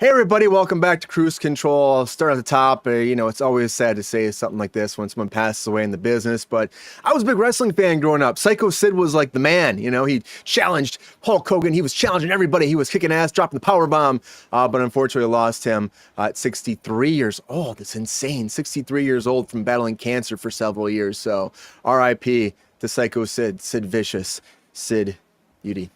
Hey everybody, welcome back to Kruse Control. I'll start at the top. It's always sad to say something like this when someone passes away in the business, but I was a big wrestling fan growing up. Psycho Sid was like the man, he challenged Hulk Hogan. He was challenging everybody. He was kicking ass, dropping the power bomb, but unfortunately lost him at 63 years old. It's insane. 63 years old from battling cancer for several years. So RIP to Psycho Sid, Sid Vicious, Sid Beauty.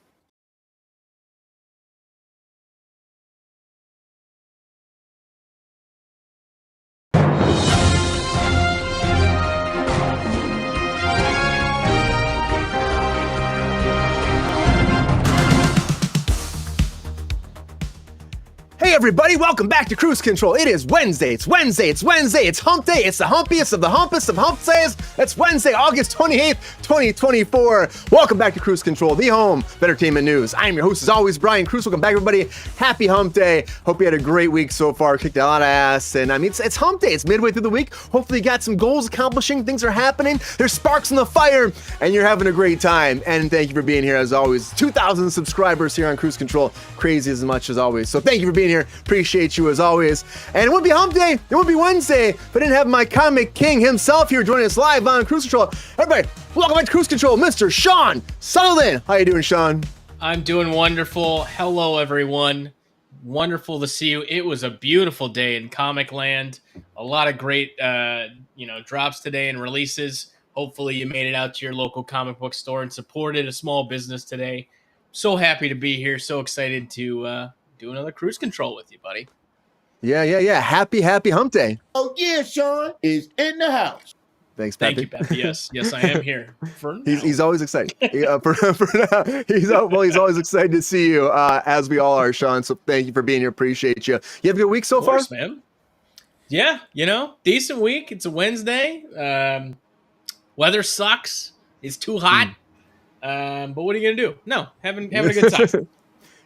Hey everybody, welcome back to Kruse Control. It is Wednesday, it's hump day, it's the humpiest of the humpest of hump days. It's Wednesday, August 28th, 2024. Welcome back to Kruse Control, the home of entertainment news. I am your host as always, Brian Kruse. Welcome back everybody. Happy hump day. Hope you had a great week so far, kicked a lot of ass. And it's hump day, it's midway through the week. Hopefully you got some goals accomplishing, things are happening, there's sparks in the fire, and you're having a great time. And thank you for being here as always. 2,000 subscribers here on Kruse Control, crazy as much as always. So thank you for being here. Appreciate you as always. And it wouldn't be hump day, it would be Wednesday if I didn't have my comic king himself here joining us live on Kruse Control. Everybody, welcome back to Kruse Control, Mr. Sean Sutherland. How you doing, Sean? I'm doing wonderful. Hello, everyone. Wonderful to see you. It was a beautiful day in Comic Land. A lot of great, drops today and releases. Hopefully you made it out to your local comic book store and supported a small business today. So happy to be here. So excited to do another Kruse Control with you, buddy. Yeah. Happy hump day. Oh yeah, Sean is in the house. Thanks, Peppy. Thank you, Peppy. Yes, I am here. For now. He's always excited. For now. He's always excited to see you, as we all are, Sean. So thank you for being here. Appreciate you. You have a good week so far? Man. Yeah, decent week. It's a Wednesday. Weather sucks. It's too hot. But what are you gonna do? No, having a good time.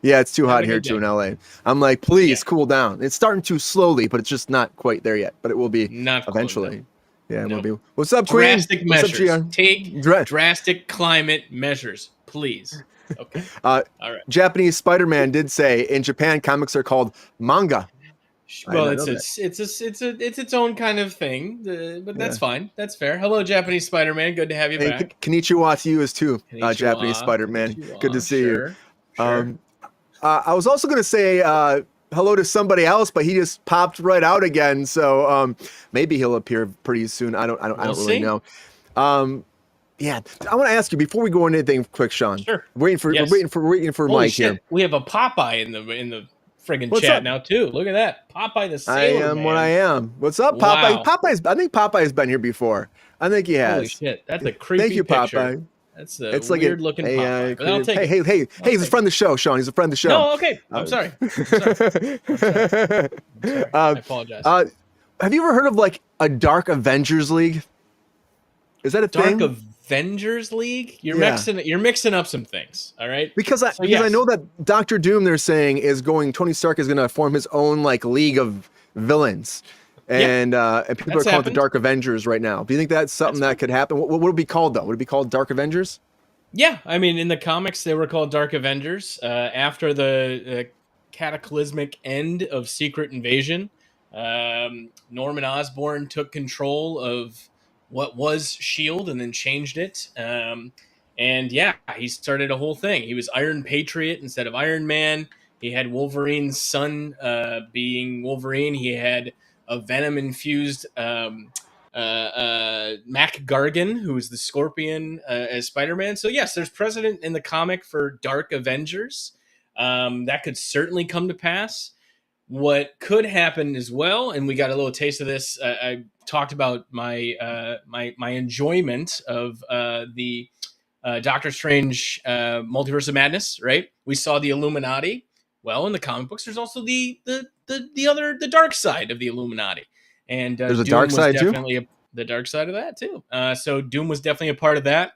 Yeah, it's too hot here too in LA. I'm like, please cool down. It's starting to slowly, but it's just not quite there yet. But it will be eventually. Yeah, it will be. What's up, Queen? Drastic measures. Take drastic climate measures, please. Okay. All right. Japanese Spider-Man did say in Japan comics are called manga. Well, it's its own kind of thing, but that's fine. That's fair. Hello, Japanese Spider-Man. Good to have you back. Konnichiwa to you as too, Japanese Spider-Man. Good to see you. Sure. I was also going to say hello to somebody else, but he just popped right out again. So maybe he'll appear pretty soon. I don't really know. Yeah, I want to ask you before we go into anything quick, Sean. Sure. We're waiting for Holy Mike shit. here. We have a Popeye in the friggin' chat now too. Look at that, Popeye the Sailor I am Man. what I am. What's up, Popeye? Wow. I think Popeye's been here before. I think he has. Holy shit, that's a creepy Thank you, picture. Popeye. It's weird looking Popeye. But I'll take it. Hey, he's a friend of the show, Sean. He's a friend of the show. No, okay. I'm sorry. I apologize. Have you ever heard of like a Dark Avengers League? Is that a thing? Dark Avengers League? You're mixing up some things, all right? Because I know that Doctor Doom, they're saying, Tony Stark is going to form his own like league of villains. And people are calling it the Dark Avengers right now. Do you think that's something that could happen? What would it be called, though? Would it be called Dark Avengers? Yeah, I mean, in the comics, they were called Dark Avengers. After the cataclysmic end of Secret Invasion, Norman Osborn took control of what was S.H.I.E.L.D. and then changed it. And he started a whole thing. He was Iron Patriot instead of Iron Man. He had Wolverine's son being Wolverine. He had a venom-infused Mac Gargan, who is the Scorpion as Spider-Man. So yes, there's precedent in the comic for Dark Avengers. That could certainly come to pass. What could happen as well, and we got a little taste of this. I talked about my my enjoyment of the Doctor Strange Multiverse of Madness. Right, we saw the Illuminati. Well, in the comic books, there's also the dark side of the Illuminati, and there's a Doom dark side too. The dark side of that too. So Doom was definitely a part of that.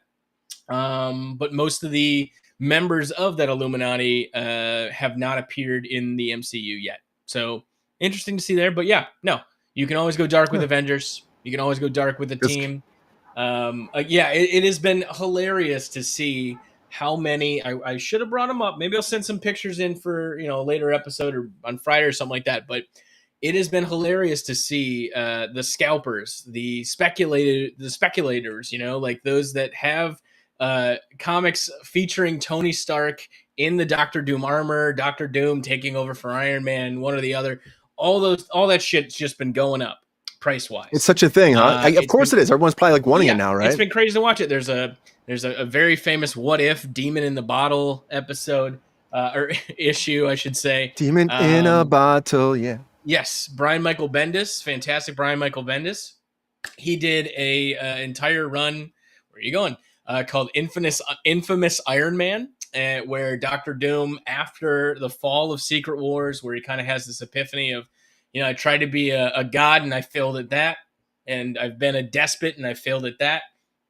But most of the members of that Illuminati have not appeared in the MCU yet. So interesting to see there. But you can always go dark with Avengers. You can always go dark with the team. It has been hilarious to see how many. I should have brought them up. Maybe I'll send some pictures in for a later episode or on Friday or something like that. But it has been hilarious to see the scalpers, the speculators. Like those that have comics featuring Tony Stark in the Doctor Doom armor, Doctor Doom taking over for Iron Man, one or the other. All that shit's just been going up price wise. It's such a thing, huh? Of course it is. Everyone's probably like wanting it now, right? It's been crazy to watch it. There's a very famous What If Demon in the Bottle episode or issue, I should say. Demon in a bottle, yeah. Yes, Brian Michael Bendis, fantastic Brian Michael Bendis. He did a entire run. Where are you going? Called Infamous Iron Man, where Doctor Doom, after the fall of Secret Wars, where he kind of has this epiphany of, I tried to be a god and I failed at that, and I've been a despot and I failed at that.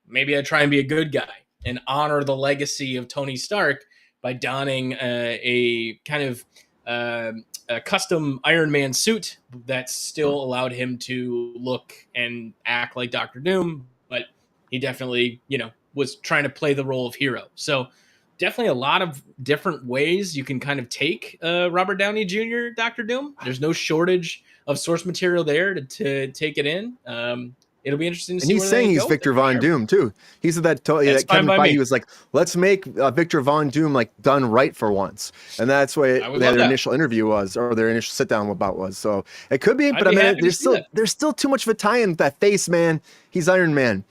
Maybe I try and be a good guy and honor the legacy of Tony Stark by donning a kind of a custom Iron Man suit that still allowed him to look and act like Doctor Doom, but he definitely, was trying to play the role of hero. So definitely a lot of different ways you can kind of take Robert Downey Jr. Doctor Doom. There's no shortage of source material there to take it in. It'll be interesting to see. And he's saying he's Victor Von Doom too. He said that Kevin Feige was like, let's make Victor Von Doom like done right for once, and that's what their initial interview was, or their initial sit down about was. So it could be, but I mean, there's still too much of a tie-in with that face, man. He's Iron Man.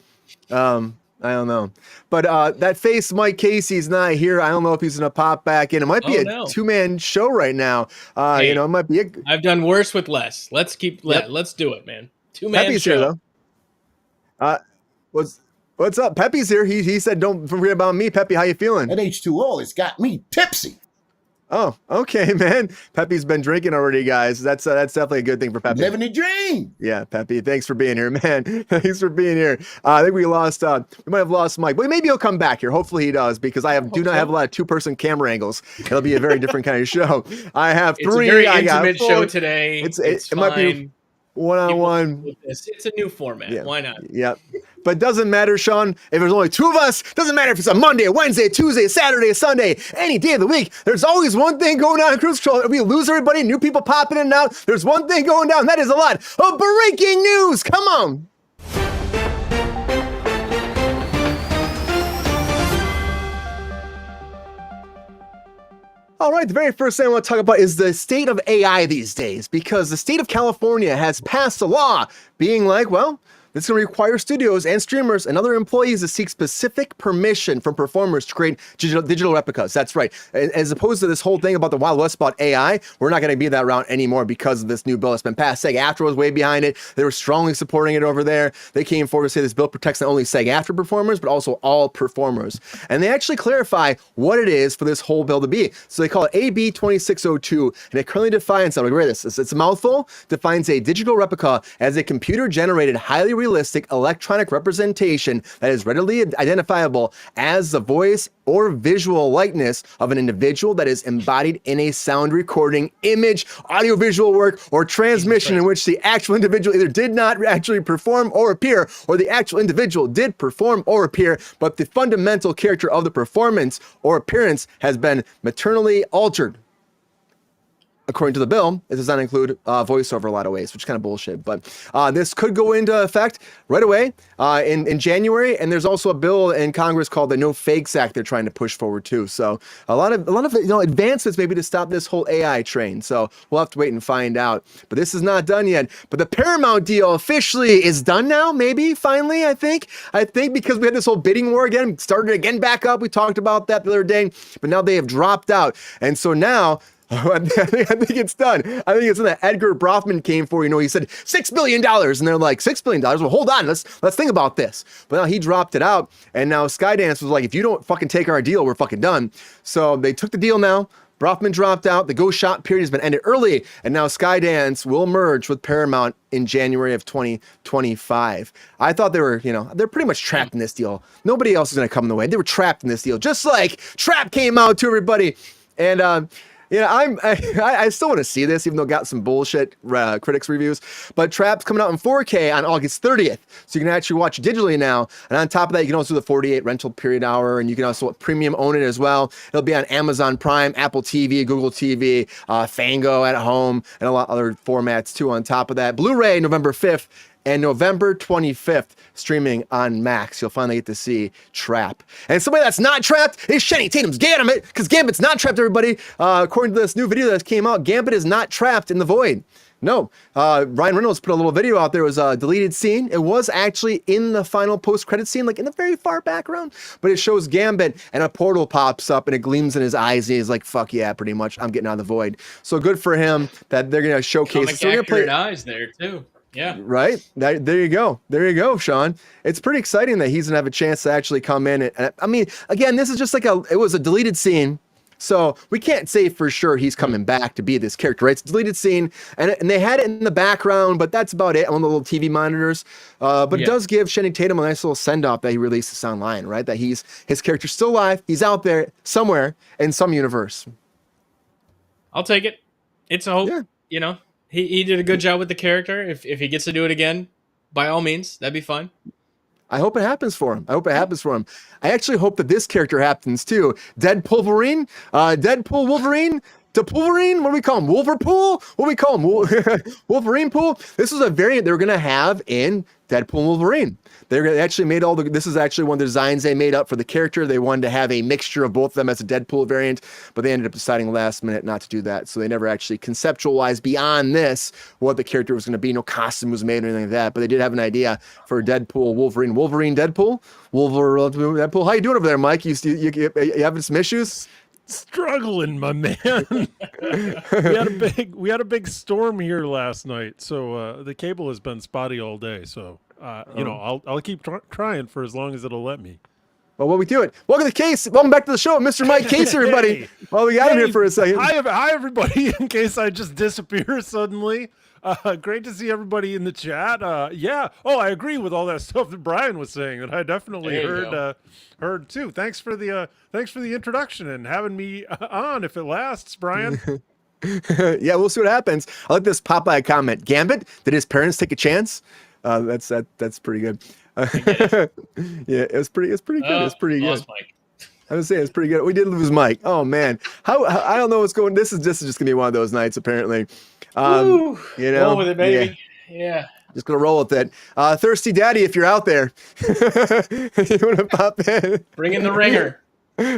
I don't know, but that face, Mike Casey's not here. I don't know if he's gonna pop back in. It might be a two-man show right now. Hey, it might be. I've done worse with less. Let's do it, man. Two-man Pepe's show. Here, though. What's up? Pepe's here. He said, "Don't forget about me, Pepe. How you feeling?" That H2O has got me tipsy. Oh, okay, man. Pepe's been drinking already, guys. That's definitely a good thing for Pepe. Living the dream. Yeah, Pepe. Thanks for being here, man. Thanks for being here. I think we lost. We might have lost Mike, but maybe he'll come back here. Hopefully he does, because I do not have a lot of two-person camera angles. It'll be a very different kind of show. I have three. It's a very intimate show today. It might be one-on-one. It's a new format. Yeah. Why not? Yeah. But it doesn't matter, Sean, if there's only two of us. Doesn't matter if it's a Monday, a Wednesday, a Tuesday, a Saturday, a Sunday, any day of the week. There's always one thing going on in Kruse Control. We lose everybody, new people popping in and out. There's one thing going down. That is a lot of breaking news. Come on. All right, the very first thing I want to talk about is the state of AI these days, because the state of California has passed a law being like, well, this is going to require studios and streamers and other employees to seek specific permission from performers to create digital replicas. That's right. As opposed to this whole thing about the Wild West about AI, we're not going to be that route anymore because of this new bill that's been passed. SAG-AFTRA was way behind it. They were strongly supporting it over there. They came forward to say this bill protects not only SAG-AFTRA performers, but also all performers. And they actually clarify what it is for this whole bill to be. So they call it AB 2602, and it currently defines, I'm going to read this. It's a mouthful, defines a digital replica as a computer-generated, highly realistic electronic representation that is readily identifiable as the voice or visual likeness of an individual that is embodied in a sound recording, image, audiovisual work, or transmission in which the actual individual either did not actually perform or appear, or the actual individual did perform or appear, but the fundamental character of the performance or appearance has been maternally altered. According to the bill, it does not include voiceover a lot of ways, which is kind of bullshit. But this could go into effect right away in January. And there's also a bill in Congress called the No Fakes Act they're trying to push forward too. So a lot of advancements maybe to stop this whole AI train. So we'll have to wait and find out. But this is not done yet. But the Paramount deal officially is done now. Maybe finally, I think because we had this whole bidding war again, started again back up. We talked about that the other day, but now they have dropped out. And so now, I think it's done. I think it's in that Edgar Brofman came for, he said $6 billion. And they're like, $6 billion? Well, hold on. Let's think about this. But now he dropped it out. And now Skydance was like, if you don't fucking take our deal, we're fucking done. So they took the deal now. Brofman dropped out. The go shop period has been ended early. And now Skydance will merge with Paramount in January of 2025. I thought they were, they're pretty much trapped in this deal. Nobody else is going to come in the way. They were trapped in this deal. Just like Trap came out to everybody. And, Yeah, I still want to see this, even though it got some bullshit critics reviews. But Trap's coming out in 4K on August 30th, so you can actually watch digitally now. And on top of that, you can also do the 48 rental period hour, and you can also premium own it as well. It'll be on Amazon Prime, Apple TV, Google TV, Fango at home, and a lot of other formats too. On top of that, Blu-ray November 5th. And November 25th, streaming on Max. You'll finally get to see Trap. And somebody that's not trapped is Channing Tatum's Gambit, because Gambit's not trapped, everybody. According to this new video that came out, Gambit is not trapped in the void. No. Ryan Reynolds put a little video out there. It was a deleted scene. It was actually in the final post-credit scene, like in the very far background. But it shows Gambit, and a portal pops up, and it gleams in his eyes, and he's like, fuck yeah, pretty much. I'm getting out of the void. So good for him that they're going to showcase. Comic So accurate eyes there, too. Yeah. Right. There you go. There you go, Sean. It's pretty exciting that he's gonna have a chance to actually come in. And I mean, again, this is just like it was a deleted scene. So we can't say for sure he's coming back to be this character, right? It's a deleted scene, and they had it in the background, but that's about it on the little TV monitors. But it does give Channing Tatum a nice little send-off that he released this online, right? That his character's still alive. He's out there somewhere in some universe. I'll take it. It's a hope, you know. He did a good job with the character. If he gets to do it again, by all means, that'd be fun. I hope it happens for him. I actually hope that this character happens too. Deadpool Wolverine? Deadpool Wolverine? Wolverine? What do we call him? Wolverpool? What do we call him? Wolverine Pool? This is a variant they're going to have in Deadpool and Wolverine. They actually made this is actually one of the designs they made up for the character. They wanted to have a mixture of both of them as a Deadpool variant, but they ended up deciding last minute not to do that. So they never actually conceptualized beyond this what the character was going to be. No costume was made or anything like that, but they did have an idea for Deadpool, Wolverine, Deadpool, Deadpool. How you doing over there, Mike? You having some issues? Struggling, my man. we had a big storm here last night, so the cable has been spotty all day. So I'll keep trying for as long as it'll let me. Well, what we do it? Welcome to Case. Welcome back to the show, Mr. Mike Case, everybody. Hey. Well, we got him here for a second. Hi, everybody. In case I just disappear suddenly. Great to see everybody in the chat. Yeah. Oh, I agree with all that stuff that Brian was saying that I definitely heard too. Thanks for the introduction and having me on. If it lasts, Brian. Yeah, we'll see what happens. I like this Popeye comment. Gambit, did his parents take a chance? That's pretty good. Yeah, it's pretty good. It's pretty good. Mike. I was saying it's pretty good. We did lose Mike. Oh man, how I don't know what's going. This is just gonna be one of those nights apparently. Roll with it, baby. Yeah. Just gonna roll with it. Thirsty Daddy, if you're out there, you wanna pop in? Bring in the ringer.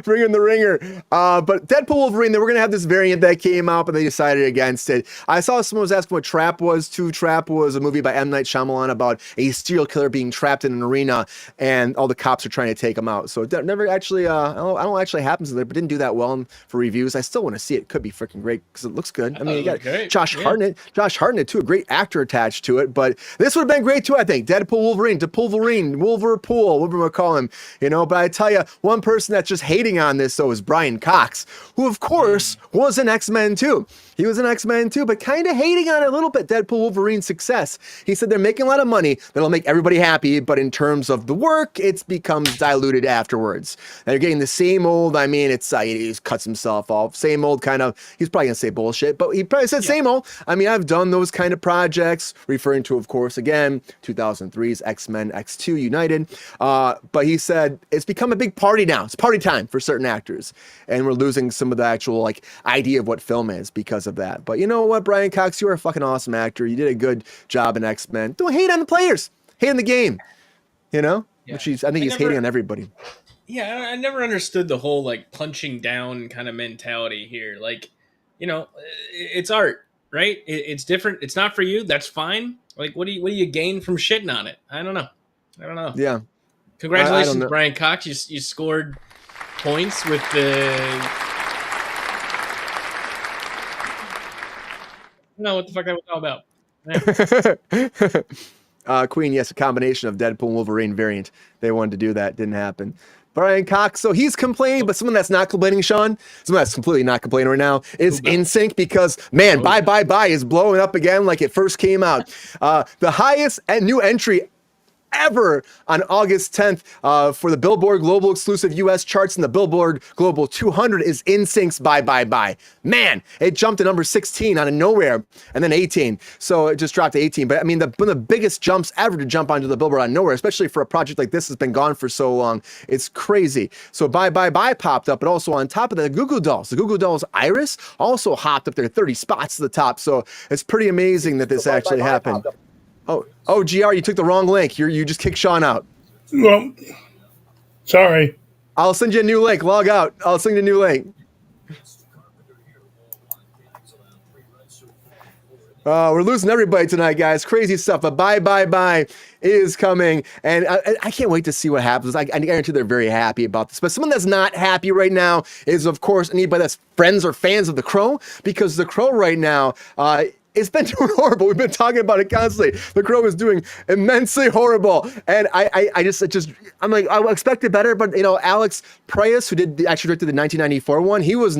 Bring in the ringer. But Deadpool Wolverine, they were going to have this variant that came out, but they decided against it. I saw someone was asking what Trap was too. Trap was a movie by M. Night Shyamalan about a serial killer being trapped in an arena, and all the cops are trying to take him out. So it never actually, I don't know what actually happens there, but didn't do that well for reviews. I still want to see it. Could be freaking great because it looks good. I mean, you got Josh Hartnett too, a great actor attached to it. But this would have been great too, I think. Deadpool Wolverine, Wolverpool, whatever we call him. But I tell you, one person that's just hating on this though is Brian Cox, who of course was an X-Men too. He was an X-Men too, but kind of hating on it a little bit. Deadpool Wolverine's success. He said they're making a lot of money that'll make everybody happy, but in terms of the work, it becomes diluted afterwards. They're getting the same old. I mean, it's he cuts himself off. Same old kind of. He's probably gonna say bullshit, but he probably said same old. I mean, I've done those kind of projects, referring to, of course, again 2003's X-Men X2 United. But he said it's become a big party now. It's party time for certain actors, and we're losing some of the actual idea of what film is because of that. But you know what, Brian Cox, you are a fucking awesome actor. You did a good job in X-Men. Don't hate on the players, hate on the game. Which I think he's hating on everybody. Yeah, I never understood the whole punching down kind of mentality here. It's art, right? It's different. It's not for you. That's fine. What do you gain from shitting on it? I don't know. Yeah. Congratulations, Brian Cox. You scored points with the. I don't know what the fuck that was all about. Queen, yes, a combination of Deadpool and Wolverine variant. They wanted to do that, didn't happen. Brian Cox, so he's complaining, but someone that's not complaining, Sean, someone that's completely not complaining right now is NSYNC because, man, Bye is blowing up again like it first came out. The highest new entry ever on August 10th for the Billboard Global Exclusive US charts, and the Billboard Global 200 is NSYNC's Bye Bye Bye. Man, it jumped to number 16 out of nowhere, and then 18. So it just dropped to 18. But I mean, one of the biggest jumps ever to jump onto the Billboard out of nowhere, especially for a project like this that's been gone for so long. It's crazy. So Bye Bye Bye popped up, but also on top of that, the Goo Goo Dolls Iris also hopped up there 30 spots to the top. So it's pretty amazing that this actually happened. Oh, GR, you took the wrong link. You just kicked Sean out. Well, sorry. I'll send you a new link. Log out. I'll send you a new link. We're losing everybody tonight, guys. Crazy stuff. But Bye Bye Bye is coming, and I can't wait to see what happens. I guarantee they're very happy about this. But someone that's not happy right now is, of course, anybody that's friends or fans of The Crow, because The Crow right now, it's been doing horrible. We've been talking about it constantly. The Crow is doing immensely horrible, and I'm like, I expected better. But Alex Proyas, who actually directed the 1994 one, he was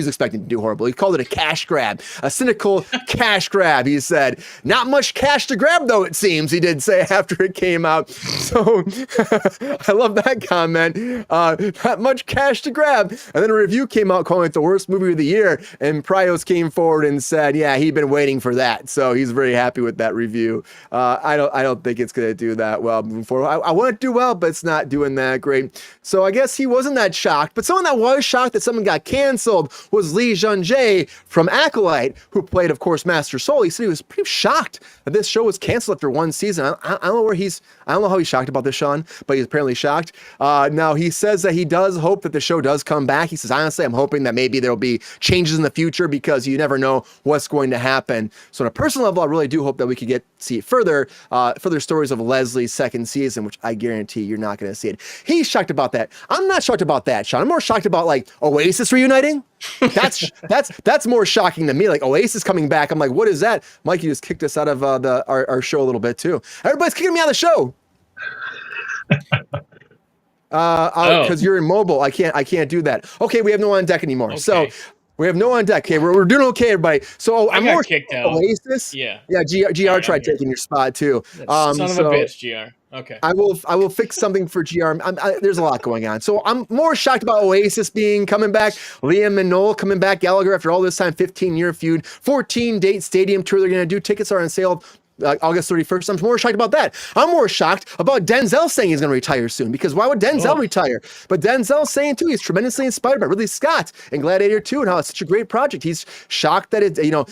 expecting to do horrible. He called it a cash grab, a cynical cash grab. He said, not much cash to grab, though, it seems, he did say after it came out. So I love that comment. Not much cash to grab. And then a review came out calling it the worst movie of the year. And Prios came forward and said, yeah, he'd been waiting for that. So he's very happy with that review. I don't think it's going to do that well moving forward. I want it to do well, but it's not doing that great. So I guess he wasn't that shocked. But someone that was shocked that someone got canceled was Lee Jung-jae from Acolyte, who played, of course, Master Soul. He said he was pretty shocked that this show was canceled after one season. I don't know how he's shocked about this, Sean, but he's apparently shocked. Now, he says that he does hope that the show does come back. He says, honestly, I'm hoping that maybe there'll be changes in the future because you never know what's going to happen. So on a personal level, I really do hope that we could see further stories of Leslie's second season, which I guarantee you're not going to see it. He's shocked about that. I'm not shocked about that, Sean. I'm more shocked about like Oasis reuniting. That's more shocking to me. Like Oasis coming back. I'm like, what is that? Mike, you just kicked us out of our show a little bit too. Everybody's kicking me out of the show. Because you're immobile. I can't do that. Okay, we have no one on deck anymore. Okay. So we have no one on deck. Okay, we're doing okay, everybody. So I'm more kicked out. Oasis. Yeah. GR tried taking your spot too. Son of a bitch, GR. Okay. I will fix something for GR. There's a lot going on. So I'm more shocked about Oasis coming back. Liam and Noel coming back. Gallagher after all this time, 15-year feud, 14-date stadium tour they're going to do. Tickets are on sale August 31st. I'm more shocked about that. I'm more shocked about Denzel saying he's going to retire soon, because why would Denzel retire? But Denzel's saying too, he's tremendously inspired by Ridley Scott and Gladiator 2 and how it's such a great project. He's shocked that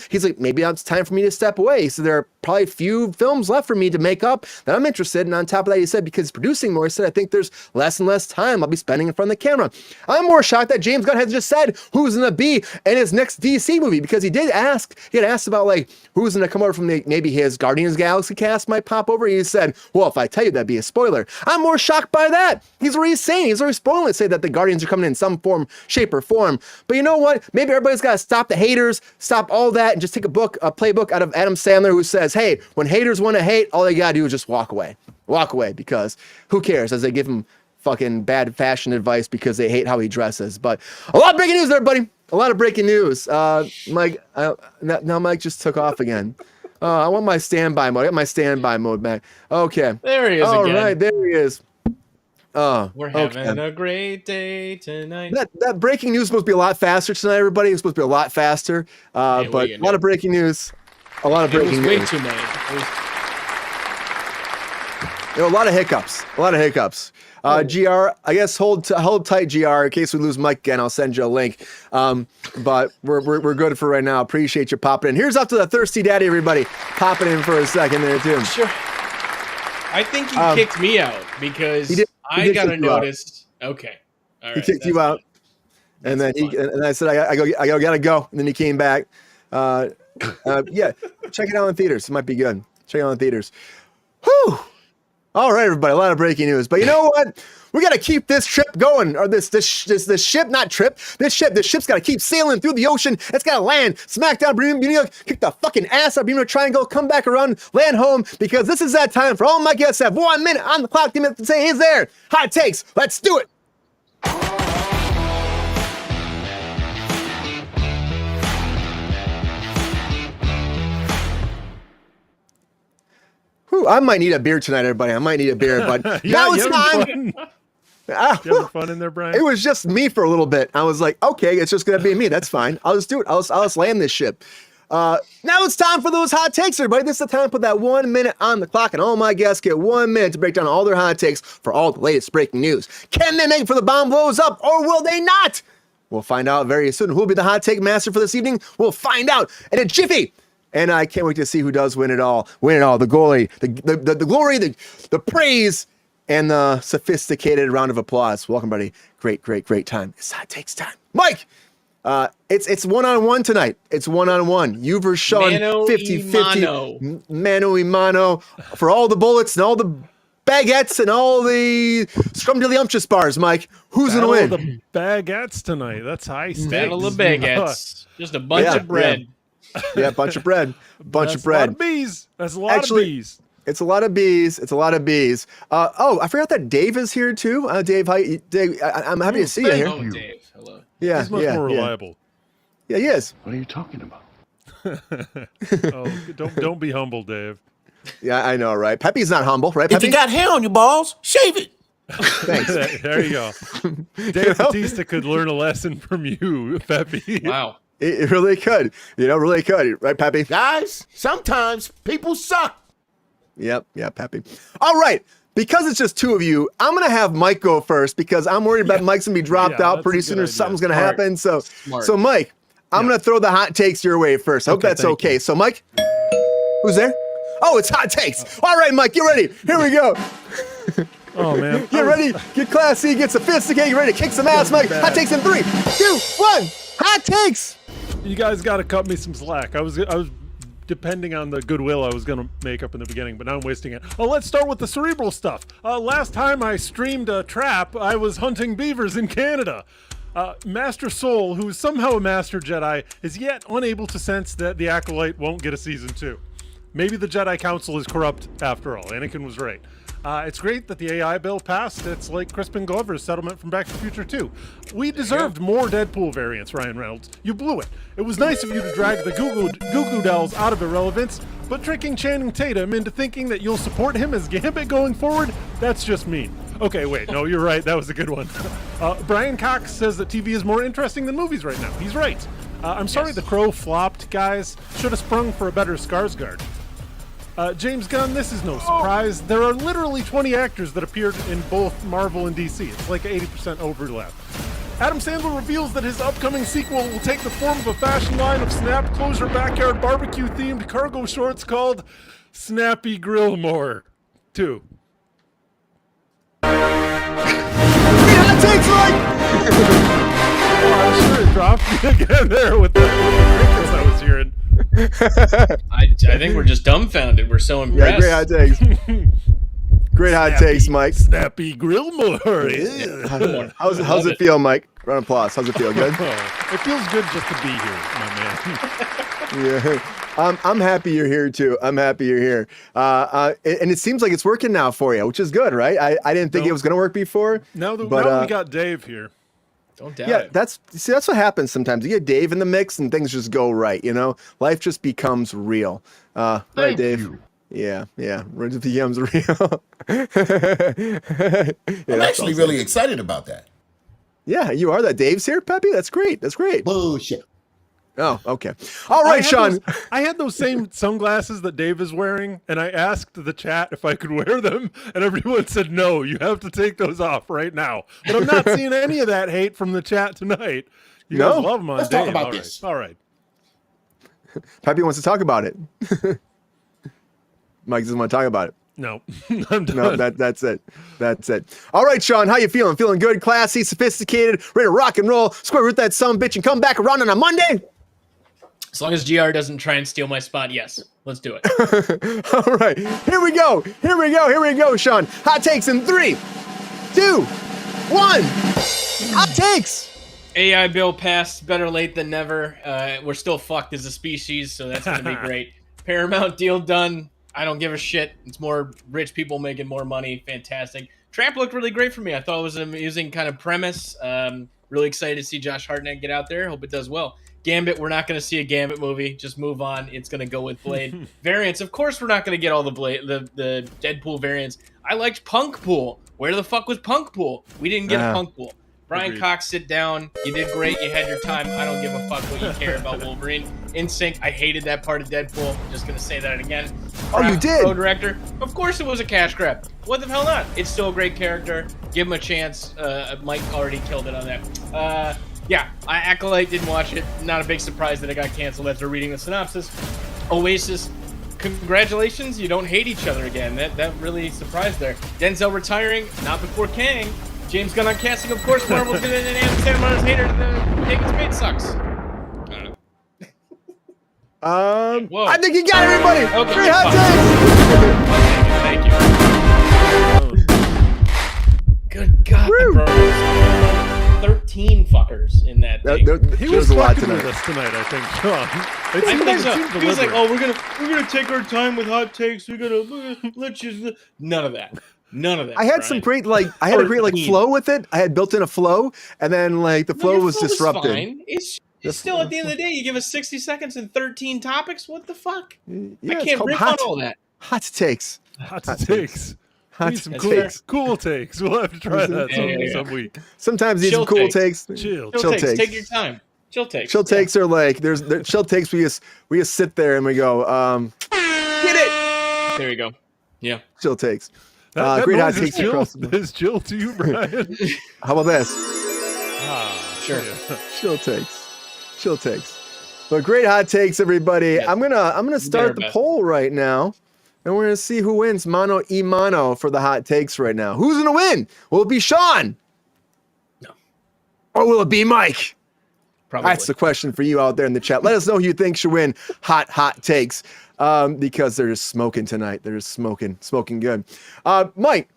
he's like, maybe it's time for me to step away. So there are probably a few films left for me to make up that I'm interested in. On top of that, he said, because he's producing more, he said, I think there's less and less time I'll be spending in front of the camera. I'm more shocked that James Gunn has just said who's going to be in his next DC movie, because he had asked about like who's going to come over from maybe his Guardians of the Galaxy cast might pop over. He said, well, if I tell you, that'd be a spoiler. I'm more shocked by that. He's already spoiling it, say that the Guardians are coming in some form, shape, or form. But you know what? Maybe everybody's got to stop the haters, stop all that, and just take a playbook out of Adam Sandler, who says, hey, when haters want to hate, all they got to do is just walk away. Walk away, because who cares, as they give him fucking bad fashion advice because they hate how he dresses. But a lot of breaking news there, buddy. A lot of breaking news. Mike, now Mike just took off again. I want my standby mode. I got my standby mode back. Okay. There he is again. All right, there he is. We're having a great day tonight. That breaking news is supposed to be a lot faster tonight, everybody. It's supposed to be a lot faster. But a lot of breaking news. A lot of breaking news. Way too many. There were a lot of hiccups. GR, I guess hold tight, GR, in case we lose Mike again. I'll send you a link. But we're good for right now. Appreciate you popping in. Here's up to the Thirsty Daddy, everybody. Popping in for a second there, too. Sure. I think he kicked me out because I got a notice. Okay. All right. He kicked you out. And then I said, I gotta go. And then he came back. Yeah, check it out in theaters. It might be good. Check it out in theaters. Whew. All right, everybody. A lot of breaking news, but you know what? We got to keep this trip going, or this ship, not trip. This ship's got to keep sailing through the ocean. It's got to land, smack down Bermuda, kick the fucking ass out of Bermuda Triangle, come back around, land home, because this is that time for all my guests have 1 minute on the clock to say he's there. Hot takes. Let's do it. Whew, I might need a beer tonight, everybody. I might need a beer, but now it's time. You having fun in there, Brian? It was just me for a little bit. I was like, okay, it's just gonna be me. That's fine. I'll just do it. I'll just land this ship. Now it's time for those hot takes, everybody. This is the time to put that 1 minute on the clock, and all my guests get 1 minute to break down all their hot takes for all the latest breaking news. Can they make it for the bomb blows up, or will they not? We'll find out very soon. Who will be the hot take master for this evening? We'll find out in a jiffy. And I can't wait to see who does win it all. Win it all. The glory, the glory, the praise, and the sophisticated round of applause. Welcome, buddy. Great time. It's hot takes time. Mike, it's one-on-one tonight. It's one-on-one. You versus Sean, 50-50. Mano y mano. For all the bullets and all the baguettes and all the scrumdiddlyumptious bars, Mike. Who's going to win? The baguettes tonight. That's high stakes. Battle of baguettes. Just a bunch of bread. Yeah, bunch of bread. Bunch of bread. That's a lot of bees. That's a lot of bees. It's a lot of bees. It's a lot of bees. I forgot that Dave is here too. Dave, Dave, I'm happy to see you here. Oh, Dave. Hello. Yeah, He's much more reliable. Yeah, he is. What are you talking about? Don't be humble, Dave. Yeah, I know, right? Pepe's not humble, right, Pepe? If you got hair on your balls, shave it. Thanks. There you go. Dave Bautista could learn a lesson from you, Pepe. Wow. It really could. Really could. Right, Pepe? Guys, sometimes people suck. Yep, Pepe. All right. Because it's just two of you, I'm going to have Mike go first because I'm worried about Mike's going to be dropped out pretty soon or something's going to happen. So Mike, I'm going to throw the hot takes your way first. I hope that's okay. So, Mike, who's there? Oh, it's hot takes. All right, Mike, you ready? Here we go. Oh, man. Get ready. Get classy. Get sophisticated. You ready to kick some ass, Mike? Hot takes in 3, 2, 1. Hot takes. You guys got to cut me some slack. I was depending on the goodwill I was going to make up in the beginning, but now I'm wasting it. Oh, let's start with the cerebral stuff. Last time I streamed a trap, I was hunting beavers in Canada. Master Soul, who is somehow a Master Jedi, is yet unable to sense that the Acolyte won't get a Season 2. Maybe the Jedi Council is corrupt after all. Anakin was right. It's great that the AI bill passed. It's like Crispin Glover's settlement from Back to the Future 2. We deserved more Deadpool variants, Ryan Reynolds. You blew it. It was nice of you to drag the Goo Goo Dolls out of irrelevance, but tricking Channing Tatum into thinking that you'll support him as Gambit going forward, that's just mean. Okay, wait, no, you're right. That was a good one. Brian Cox says that TV is more interesting than movies right now. He's right. I'm sorry The Crow flopped, guys. Should have sprung for a better Skarsgård. James Gunn, this is no surprise. There are literally 20 actors that appeared in both Marvel and DC. It's like 80% overlap. Adam Sandler reveals that his upcoming sequel will take the form of a fashion line of snap closure backyard barbecue themed cargo shorts called Snappy Grillmore 2. Hot takes, Mike. I'm sure it dropped me again there with the crickets I was hearing. I think we're just dumbfounded. We're so impressed. Yeah, great hot takes. Great hot takes, Mike. Snappy Grillmore. How's it feel, Mike? Round of applause. How's it feel? Good? It feels good just to be here, my man. Yeah. I'm happy you're here, too. I'm happy you're here. And it seems like it's working now for you, which is good, right? I didn't think it was going to work before. Now we got Dave here. Don't doubt it. That's what happens sometimes. You get Dave in the mix and things just go right, Life just becomes real. Right, Dave? You. Yeah. It just becomes real. I'm actually really excited about that. Yeah, you are. That Dave's here, Pepe? That's great. Bullshit. Oh, okay. All right, Sean. I had those same sunglasses that Dave is wearing, and I asked the chat if I could wear them, and everyone said, no, you have to take those off right now. But I'm not seeing any of that hate from the chat tonight. You guys love them on Let's Dave. talk about this. All right. Pepe wants to talk about it. Mike doesn't want to talk about it. No, I'm done. No, that's it. That's it. All right, Sean, how you feeling? Feeling good, classy, sophisticated, ready to rock and roll, square root that sumbitch and come back around on a Monday? As long as GR doesn't try and steal my spot, yes. Let's do it. All right, here we go, Sean. Hot takes in 3, 2, 1. Hot takes. AI bill passed, better late than never. We're still fucked as a species, so that's going to be great. Paramount deal done. I don't give a shit. It's more rich people making more money. Fantastic. Trap looked really great for me. I thought it was an amusing kind of premise. Really excited to see Josh Hartnett get out there. Hope it does well. Gambit, we're not going to see a Gambit movie. Just move on. It's going to go with Blade. Variants, of course, we're not going to get all the Deadpool variants. I liked Punkpool. Where the fuck was Punkpool? We didn't get a Punkpool. Brian Cox, sit down. You did great. You had your time. I don't give a fuck what you care about Wolverine. In Sync, I hated that part of Deadpool. I'm just going to say that again. Oh, you did? Pro-director, of course it was a cash grab. What the hell not? It's still a great character. Give him a chance. Mike already killed it on that. Yeah, Acolyte, didn't watch it. Not a big surprise that it got canceled after reading the synopsis. Oasis, congratulations. You don't hate each other again. That really surprised there. Denzel retiring, not before Kang. James Gunn on casting, of course. Marvel's going to enhance Santa Monta's hater. The Taking Spade sucks. I don't know. I think you got everybody. Okay, 3 hot takes. Thank you. Good God, bro. 13 fuckers in that thing. He was a lot fucking tonight. with us tonight, I think, Sean. I think so. He was like, deliberate. "Oh, we're gonna take our time with hot takes. We're gonna let's just none of that. None of that." I had Brian. some great I had a great 13. flow with it. I had built in a flow, and then the flow Your was disrupted. fine. It's still at the end of the day. You give us 60 seconds and 13 topics. What the fuck? Yeah, I it's can't called riff on all that. Hot takes. Hot takes. Hot Need some takes. cool takes. We'll have to try that Yeah. some week. Sometimes these Chill are cool takes. takes. Chill. Chill takes. Take your time. Chill takes. Chill takes are there's chill takes. We just sit there and we go, get it. There you go. Yeah. Chill takes. That Great hot noise is takes chill. across the. Is chill to you, Brian? How about this? Sure. Chill takes. Chill takes. But great hot takes, everybody. Yeah. I'm gonna start the best. poll right now. And we're gonna see who wins mano y mano for the hot takes right now. Who's gonna win? Will it be Sean? No. Or will it be Mike? Probably. That's the question for you out there in the chat. Let us know who you think should win hot takes. Because they're just smoking tonight. They're just smoking good. Mike,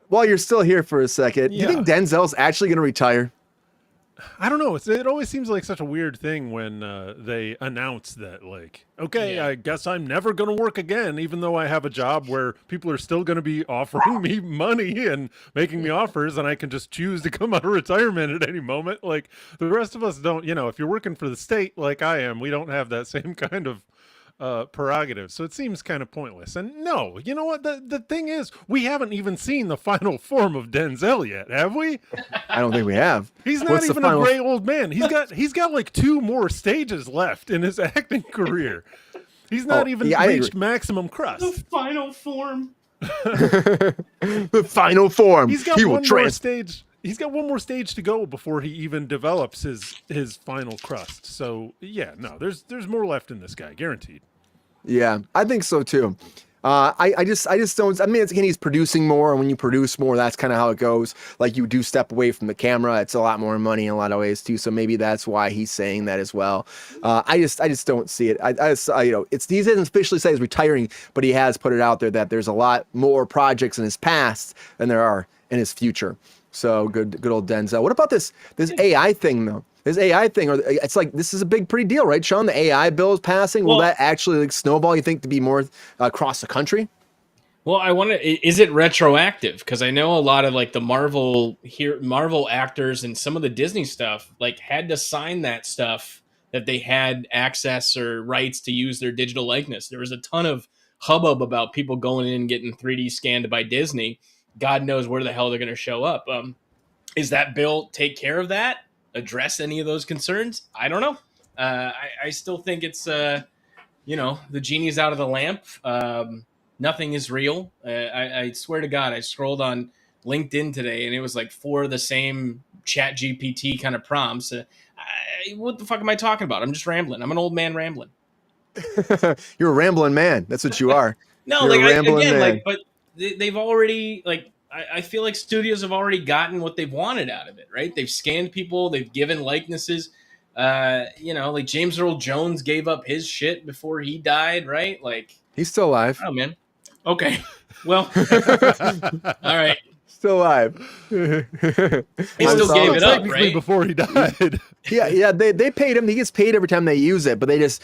while you're still here for a second, do you think Denzel's actually gonna retire? I don't know. It always seems like such a weird thing when they announce that, okay, I guess I'm never going to work again, even though I have a job where people are still going to be offering me money and making me offers, and I can just choose to come out of retirement at any moment. Like, the rest of us don't, if you're working for the state like I am, we don't have that same kind of prerogative. So it seems kind of pointless. And no, you know what? The thing is, we haven't even seen the final form of Denzel yet, have we? I don't think we have. He's not What's the even a final- gray old man. He's got like 2 more stages left in his acting career. He's not even I reached agree. maximum crust. The final form. The final form. He's got He will one more trans- stage. He's got one more stage to go before he even develops his final crust. So yeah, no, there's more left in this guy, guaranteed. Yeah, I think so too. I just don't. I mean, again, he's producing more, and when you produce more, that's kind of how it goes. Like, you do step away from the camera, it's a lot more money in a lot of ways too. So maybe that's why he's saying that as well. I just don't see it. He hasn't officially said he's retiring, but he has put it out there that there's a lot more projects in his past than there are in his future. So good old Denzel. What about this AI thing though? This AI thing, it's like, this is a pretty deal, right, Sean? The AI bill is passing. Will that actually snowball, you think, to be more across the country? Well, I wonder, is it retroactive? Because I know a lot of the Marvel actors and some of the Disney stuff had to sign that stuff that they had access or rights to use their digital likeness. There was a ton of hubbub about people going in and getting 3D scanned by Disney. God knows where the hell they're going to show up. Is that bill take care of that? Address any of those concerns? I don't know. I still think it's the genie's out of the lamp. Nothing is real. I swear to God, I scrolled on LinkedIn today and it was 4 of the same Chat GPT kind of prompts. What the fuck am I talking about? I'm just rambling. I'm an old man rambling. You're a rambling man. That's what you are. No, You're a rambling man. but they've already I feel like studios have already gotten what they've wanted out of it, right? They've scanned people, they've given likenesses. James Earl Jones gave up his shit before he died, right? He's still alive. Oh man. Okay. Well, all right. Still alive. He still gave it up, Technically right? before he died. Yeah. They paid him. He gets paid every time they use it, but they just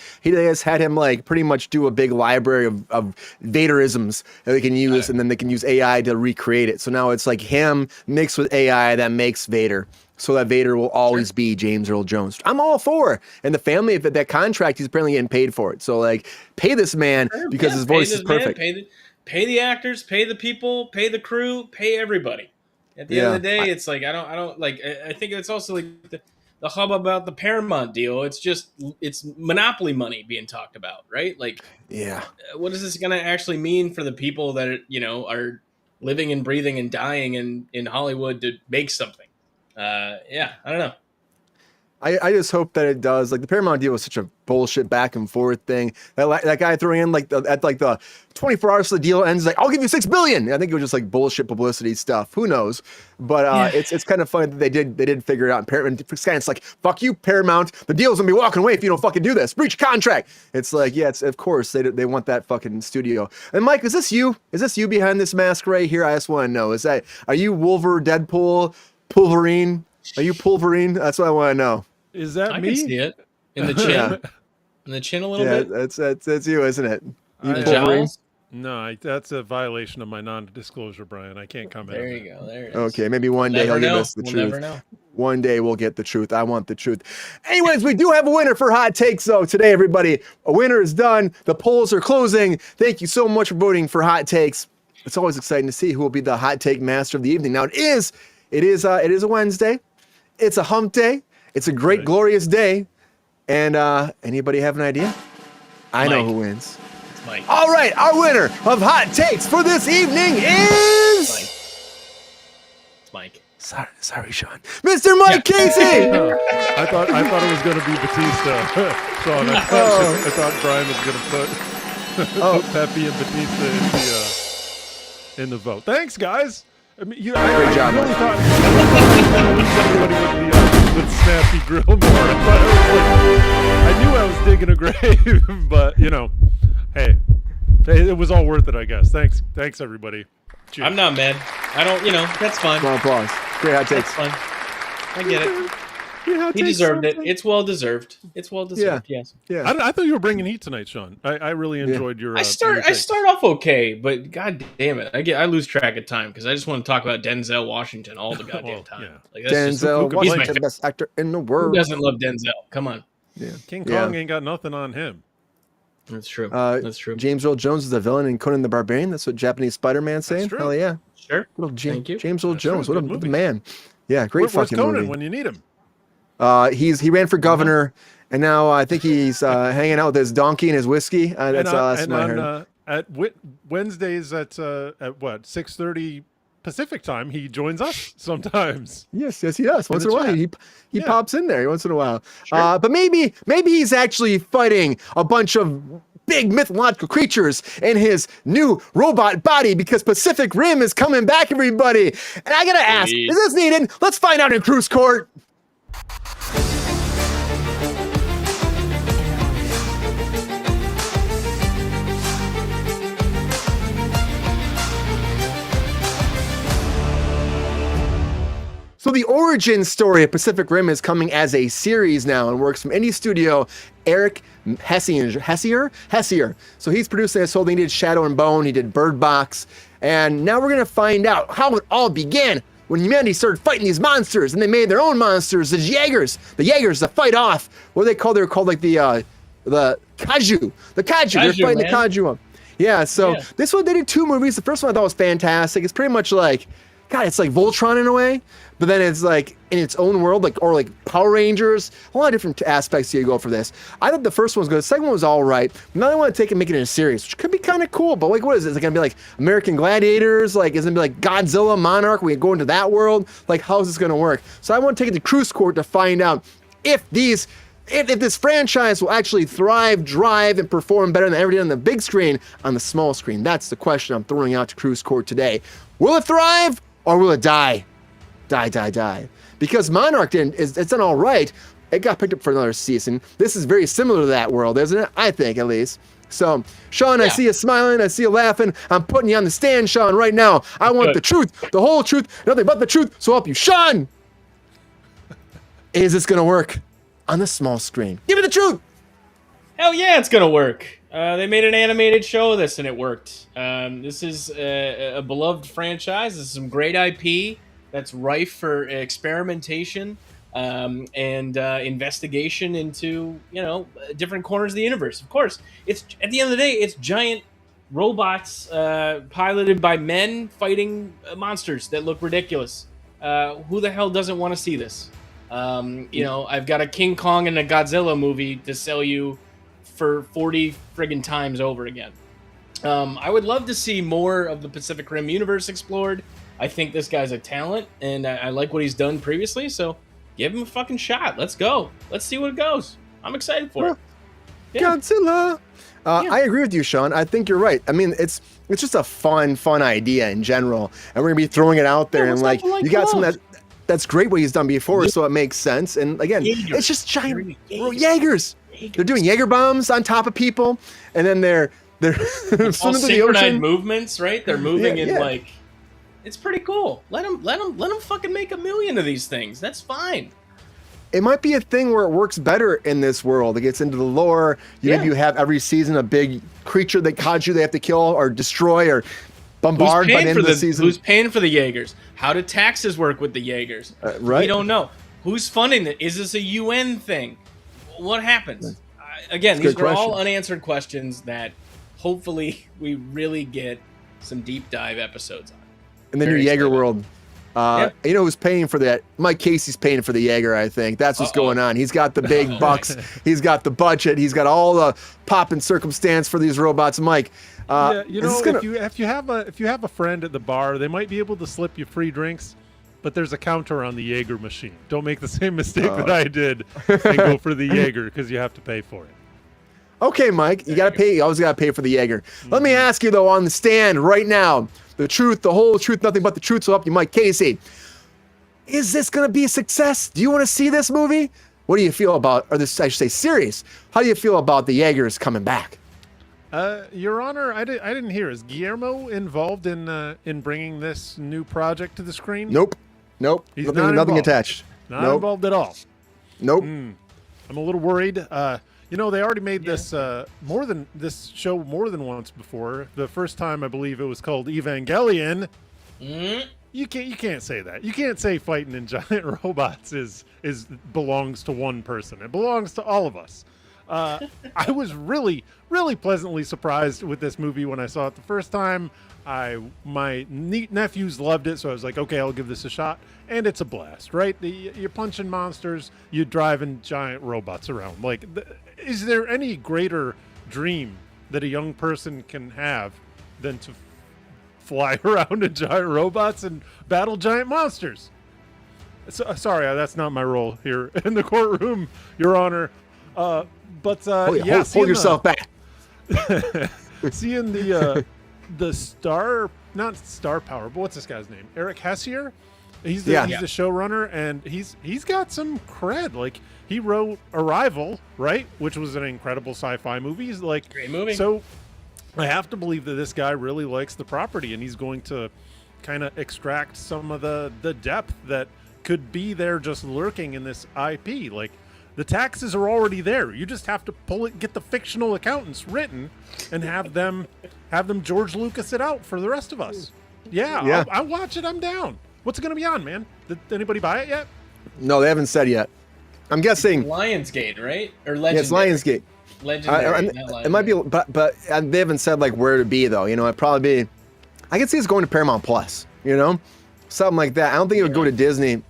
had him pretty much do a big library of Vaderisms that they can use, and then they can use AI to recreate it. So now it's him mixed with AI that makes Vader. so that Vader will always be James Earl Jones. I'm all for it. And the family, if that contract, he's apparently getting paid for it. So like, pay this man because his voice is perfect. Pay the actors, pay the people, pay the crew, pay everybody. At the end of the day, it's like I don't like. I think it's also like the hub about the Paramount deal. It's monopoly money being talked about, right? Like, what is this going to actually mean for the people that are living and breathing and dying in Hollywood to make something? I don't know. I just hope that it does. Like the Paramount deal was such a bullshit back and forth thing. That guy throwing in the 24 hours of the deal ends like, I'll give you $6 billion. I think it was just like bullshit publicity stuff. Who knows? But it's kind of funny that they did figure it out. And Paramount, it's like, fuck you, Paramount. The deal's gonna be walking away if you don't fucking do this. Breach contract. It's like, it's of course they want that fucking studio. And Mike, is this you? Is this you behind this mask right here? I just want to know. Are you Deadpool, Pulverine? Are you Pulverine? That's what I want to know. Is that I me? can see it in the chin, in the chin a little bit. That's you, isn't it? You The Pulverine? jowls? No, that's a violation of my non-disclosure, Brian. I can't comment. There on you that. go. There it is. Okay, maybe one day he'll give us the We'll truth. never know. One day we'll get the truth. I want the truth. Anyways, we do have a winner for Hot Takes, though, today, everybody. A winner is done. The polls are closing. Thank you so much for voting for Hot Takes. It's always exciting to see who will be the Hot Take master of the evening. Now, it is a Wednesday. It's a hump day. It's a great, glorious day. And anybody have an idea? I know who wins. It's Mike. All right, our winner of Hot Takes for this evening is... It's Mike. Sorry, Sean. Mr. Mike Casey! I thought it was going to be Batista. Sean, I thought Brian was going to put Pepe and Batista in the vote. Thanks, guys. I mean, Great job, really Mike. thought with Snappy Grill more. I knew I was digging a grave, but hey, it was all worth it, I guess. Thanks, everybody. Cheers. I'm not mad. I don't. That's fine. Round of applause. Great Hot Takes. That's fine. I get it. He deserved it. It's well deserved. It's well deserved. Yes. Yeah. I thought you were bringing heat tonight, Sean. I really enjoyed your. I start off okay, but god damn it, I lose track of time because I just want to talk about Denzel Washington all the goddamn time. Yeah. Like, that's Denzel he's my Washington, the best actor in the world. Who doesn't love Denzel? Come on. Yeah. King Kong ain't got nothing on him. That's true. That's true. James Earl Jones is the villain in Conan the Barbarian. That's what Japanese Spider-Man's saying. true. Hell yeah. Sure. Little Thank you. James Earl Jones. true. What a Good movie. man. Yeah, great Where's fucking Conan movie. when you need him? He ran for governor, and now I think he's hanging out with his donkey and his whiskey. That's what I heard. At Wednesdays at what 6:30 Pacific time, he joins us sometimes. Yes, he does. Once in a while, he pops in there once in a while. Sure. But maybe he's actually fighting a bunch of big mythological creatures in his new robot body because Pacific Rim is coming back, everybody. And I gotta ask, is this needed? Let's find out in Kruse Court. So the origin story of Pacific Rim is coming as a series now and works from indie studio Eric Hessier. So he's producing this whole thing. He did Shadow and Bone, he did Bird Box, and now we're gonna find out how it all began when humanity started fighting these monsters and they made their own monsters, the Jaegers to fight off what they're called like the Kaiju. They're fighting man. the Kaiju. Yeah, so this one, they did 2 movies. The first one I thought was fantastic. It's pretty much like, God, it's like Voltron in a way, but then it's like in its own world, like Power Rangers, a lot of different aspects you go for this. I thought the first one was good. The second one was all right. Now they want to take and make it in a series, which could be kind of cool. But like, what is it? Is it gonna be like American Gladiators? Like, is it gonna be like Godzilla, Monarch? We go into that world. Like, how is this gonna work? So I want to take it to Kruse Court to find out if this franchise will actually thrive, drive, and perform better than ever did on the big screen on the small screen. That's the question I'm throwing out to Kruse Court today. Will it thrive or will it die? Die. Because Monarch it's done all right. It got picked up for another season. This is very similar to that world, isn't it? I think, at least. So, Sean, I see you smiling. I see you laughing. I'm putting you on the stand, Sean, right now. I want the truth, the whole truth, nothing but the truth. So help you, Sean. Is this going to work on the small screen? Give me the truth. Hell yeah, it's gonna work. They made an animated show of this, and it worked. This is a beloved franchise. This is some great IP. that's rife for experimentation and investigation into different corners of the universe. Of course, it's at the end of the day, it's giant robots piloted by men fighting monsters that look ridiculous. Who the hell doesn't want to see this? I've got a King Kong and a Godzilla movie to sell you for 40 friggin' times over again. I would love to see more of the Pacific Rim universe explored. I think this guy's a talent, and I like what he's done previously, so give him a fucking shot. Let's go. Let's see what it goes. I'm excited for it. Yeah. Godzilla. I agree with you, Sean. I think you're right. I mean, it's just a fun idea in general, and we're gonna be throwing it out there. And like, you got some that's great what he's done before, so it makes sense. And again, it's just giant Jaegers. They're doing Jaeger bombs on top of people, and then they're all swimming through the ocean. movements, right? They're moving in like, it's pretty cool. Let them fucking make 1 million of these things. That's fine. It might be a thing where it works better in this world. It gets into the lore. Maybe you have every season a big creature that kaiju they have to kill or destroy or bombard by the end of the season. Who's paying for the Jaegers? How do taxes work with the Jaegers? Right. We don't know. Who's funding it? Is this a UN thing? What happens? Again, these are all unanswered questions that hopefully we really get some deep dive episodes on. In the new Jaeger world. You know who's paying for that? Mike Casey's paying for the Jaeger, I think. That's what's going on. He's got the big bucks. He's got the budget. He's got all the pop and circumstance for these robots. Mike, if you have a friend at the bar, they might be able to slip you free drinks, but there's a counter on the Jaeger machine. Don't make the same mistake that I did and go for the Jaeger because you have to pay for it. Okay, Mike, you gotta pay. You always gotta pay for the Jaeger. Let me ask you though, on the stand right now, the truth, the whole truth, nothing but the truth. So up you, Mike Casey. Is this gonna be a success? Do you want to see this movie? What do you feel about, or this I should say, series? How do you feel about the Jaegers coming back? Your Honor, I didn't hear. Is Guillermo involved in bringing this new project to the screen? Nope. He's nothing attached. Not involved at all. Nope. I'm a little worried. They already made this show more than once before. The first time, I believe it was called Evangelion. You can't say that. You can't say fighting in giant robots belongs to one person. It belongs to all of us. I was really, really pleasantly surprised with this movie when I saw it the first time. My nephews loved it, so I was like, okay, I'll give this a shot. And it's a blast, right? You're punching monsters, you're driving giant robots around. Like, is there any greater dream that a young person can have than to fly around in giant robots and battle giant monsters? Sorry, that's not my role here in the courtroom, Your Honor. Hold yourself back. Seeing not star power, but what's this guy's name? Eric Hessier. He's the showrunner, and he's got some cred. Like, he wrote Arrival, right, which was an incredible sci-fi movie. He's like, great movie. So I have to believe that this guy really likes the property, and he's going to kind of extract some of the depth that could be there just lurking in this IP. Like, the taxes are already there. You just have to get the fictional accountants written, and have them George Lucas it out for the rest of us. Yeah. I'll watch it. I'm down. What's it going to be on, man? Did anybody buy it yet? No, they haven't said yet. I'm guessing Lionsgate, right? Or Legendary? Yeah, it's Lionsgate. Legendary. It might be, but they haven't said like where to be though. It'd probably be. I can see it's going to Paramount Plus. Something like that. I don't think it would go to Disney.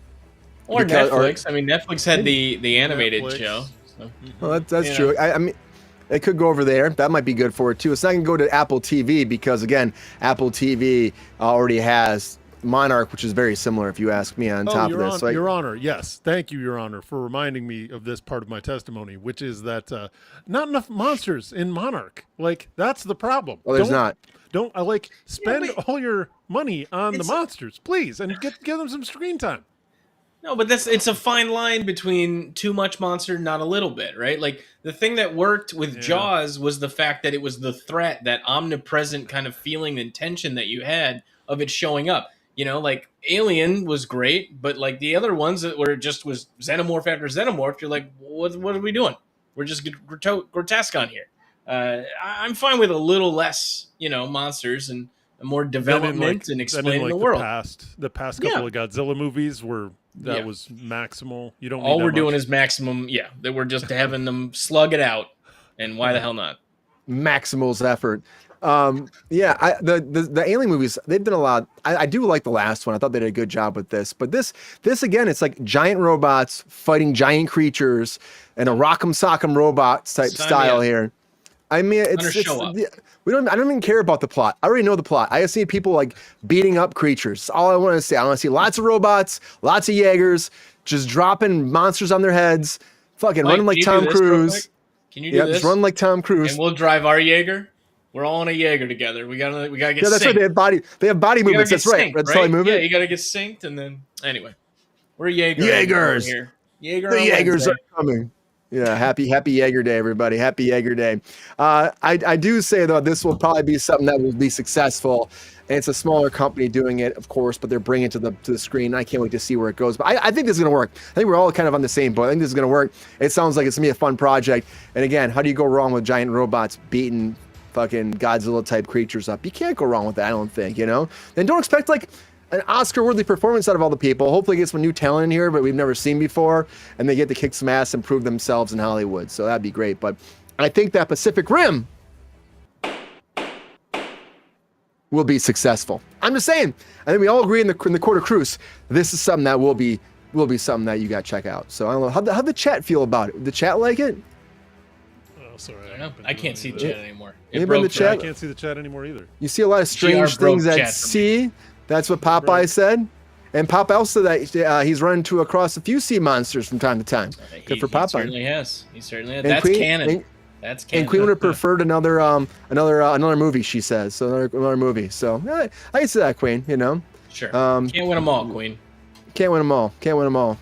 Or Netflix. Netflix had the animated show. So. Well, that's true. I mean, it could go over there. That might be good for it too. It's not going to go to Apple TV because again, Apple TV already has Monarch, which is very similar, if you ask me. On top of this, Your Honor, yes, thank you, Your Honor, for reminding me of this part of my testimony, which is that not enough monsters in Monarch. Like, that's the problem. Well, there's not. Don't spend all your money on the monsters, please, and give them some screen time. No, but it's a fine line between too much monster, not a little bit, right? Like, the thing that worked with Jaws was the fact that it was the threat, that omnipresent kind of feeling and tension that you had of it showing up. Like Alien was great, but like the other ones that were just was xenomorph after xenomorph, you're like, what are we doing? We're just grotesque on here. I'm fine with a little less, monsters, and more Then development and then explaining like the world. The past couple Yeah. of Godzilla movies were that Yeah. was maximal. You don't. Need All that we're doing much. is maximum. Yeah, that we're just having them slug it out, and why the hell not? Maximal's effort. Yeah, the Alien movies, they've done a lot. I do like the last one. I thought they did a good job with this. But this again, it's like giant robots fighting giant creatures and a rock'em sock'em robots type Sign me style up. here. I mean, Let her show up. I don't even care about the plot. I already know the plot. I just see people like beating up creatures. That's all I want to see. I want to see lots of robots, lots of Jaegers, just dropping monsters on their heads, fucking Mike, running like can you Tom do this real Cruise. quick? Can you do Yep, this? just run like Tom Cruise. And we'll drive our Jaeger. We're all in a Jaeger together. We gotta get Yeah, that's right. synced. They have body You gotta movements. get That's right. synced, That's how I move Yeah, it. you gotta get synced, and then anyway, we're Jaeger. Jaegers. Here. Jaeger. The on Jaegers Wednesday. are coming. Yeah, happy Jaeger Day, everybody. Happy Jaeger Day. I do say though, this will probably be something that will be successful. And it's a smaller company doing it, of course, but they're bringing it to the screen. I can't wait to see where it goes. But I think this is going to work. I think we're all kind of on the same boat. I think this is going to work. It sounds like it's going to be a fun project. And again, how do you go wrong with giant robots beating fucking Godzilla type creatures up? You can't go wrong with that, I don't think, you know? And don't expect like an Oscar-worthy performance out of all the people. Hopefully get some new talent in here, but we've never seen before, and they get to kick some ass and prove themselves in Hollywood. So that'd be great. But I think that Pacific Rim will be successful. I'm just saying. I think we all agree in the court of Kruse, this is something that will be something that you got to check out. So I don't know how the chat feel about it. The chat like it? Oh, sorry. I don't know. I can't see the chat anymore. Anybody in broke the for me. chat? I can't see the chat anymore either. You see a lot of strange broke things at chat for me. sea. That's what Popeye said. And Popeye also said that he's run across a few sea monsters from time to time. Good for He Popeye. certainly has. He certainly has. And That's Queen- canon. That's canon. And Queen would have preferred another movie. She says so. Another movie. So I see that, Queen. You know, Sure. Can't win them all, Queen. can't win them all. Can't win them all.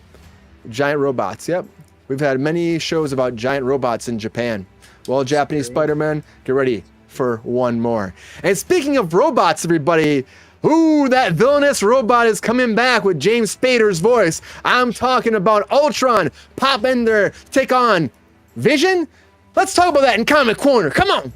Giant robots. Yep. We've had many shows about giant robots in Japan. Well, Japanese Spider-Man, get ready for one more. And speaking of robots, everybody, ooh, that villainous robot is coming back with James Spader's voice. I'm talking about Ultron. Pop in there, take on Vision. Let's talk about that in Comic Corner. Come on.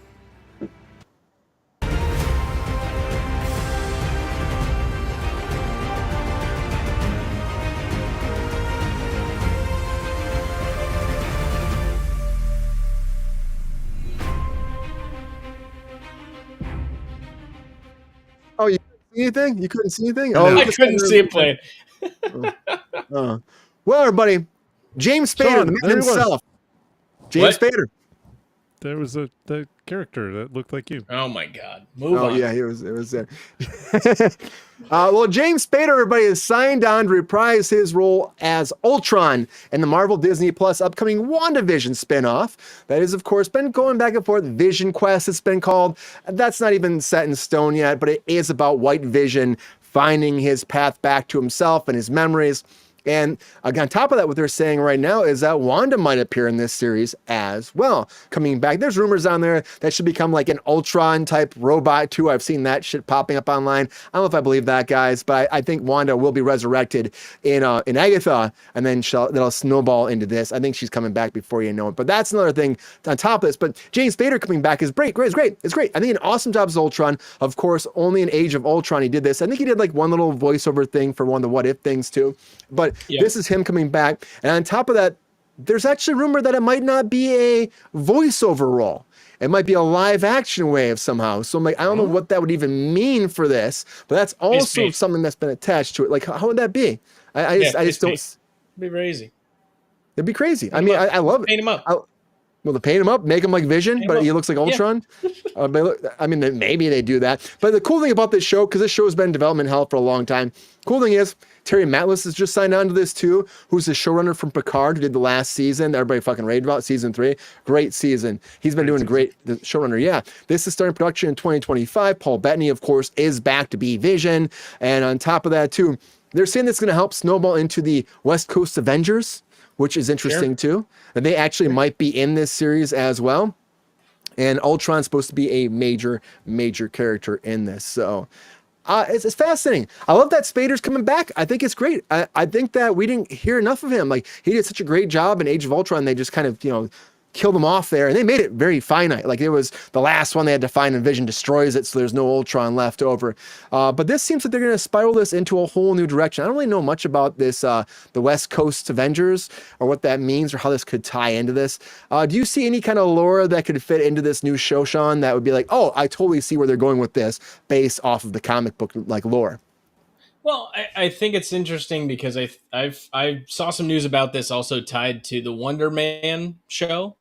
Oh, you couldn't see anything? You couldn't see anything? Oh, I couldn't see it play. Well, everybody, James Spader, Sean, the there man he was. himself. James What? Spader. There was the character that looked like you. Oh my God. Move Oh on. yeah, it was there. Well, James Spader, everybody, is signed on to reprise his role as Ultron in the Marvel Disney Plus upcoming WandaVision spinoff. That is, of course, been going back and forth. Vision Quest, it's been called. That's not even set in stone yet, but it is about White Vision finding his path back to himself and his memories. And on top of that, what they're saying right now is that Wanda might appear in this series as well. Coming back, there's rumors on there that should become like an Ultron type robot too. I've seen that shit popping up online. I don't know if I believe that, guys, but I think Wanda will be resurrected in Agatha, and then that'll snowball into this. I think she's coming back before you know it. But that's another thing on top of this. But James Spader coming back is great. It's great. I think an awesome job as Ultron. Of course, only in Age of Ultron he did this. I think he did like one little voiceover thing for one of the What If things too. But this is him coming back. And on top of that, there's actually rumor that it might not be a voiceover role. It might be a live action wave somehow. So I'm like, I don't know what that would even mean for this, but that's also something that's been attached to it. Like, how would that be? I just don't. It'd be crazy. It'd be crazy. I mean, I love it. Paint him up. Well, to paint him up, make him like Vision, Paint him but up. he looks like Ultron. I mean, maybe they do that. But the cool thing about this show, because this show has been in development hell for a long time, cool thing is Terry Matlis has just signed on to this too, who's the showrunner from Picard, who did the last season that everybody fucking raved about, season 3. Great season. He's been doing great, the showrunner, yeah. This is starting production in 2025. Paul Bettany, of course, is back to be Vision. And on top of that too, they're saying that's going to help snowball into the West Coast Avengers, which is interesting too. And they actually might be in this series as well. And Ultron's supposed to be a major character in this. So it's fascinating. I love that Spader's coming back. I think it's great. I think that we didn't hear enough of him. Like, he did such a great job in Age of Ultron. They just kind of, kill them off there, and they made it very finite. Like it was the last one they had to find, and Vision destroys it, so there's no Ultron left over. But this seems like they're going to spiral this into a whole new direction. I don't really know much about this, the West Coast Avengers, or what that means, or how this could tie into this. Do you see any kind of lore that could fit into this new show, Sean, that would be like, oh, I totally see where they're going with this based off of the comic book like lore? Well, I think it's interesting because I saw some news about this also tied to the Wonder Man show,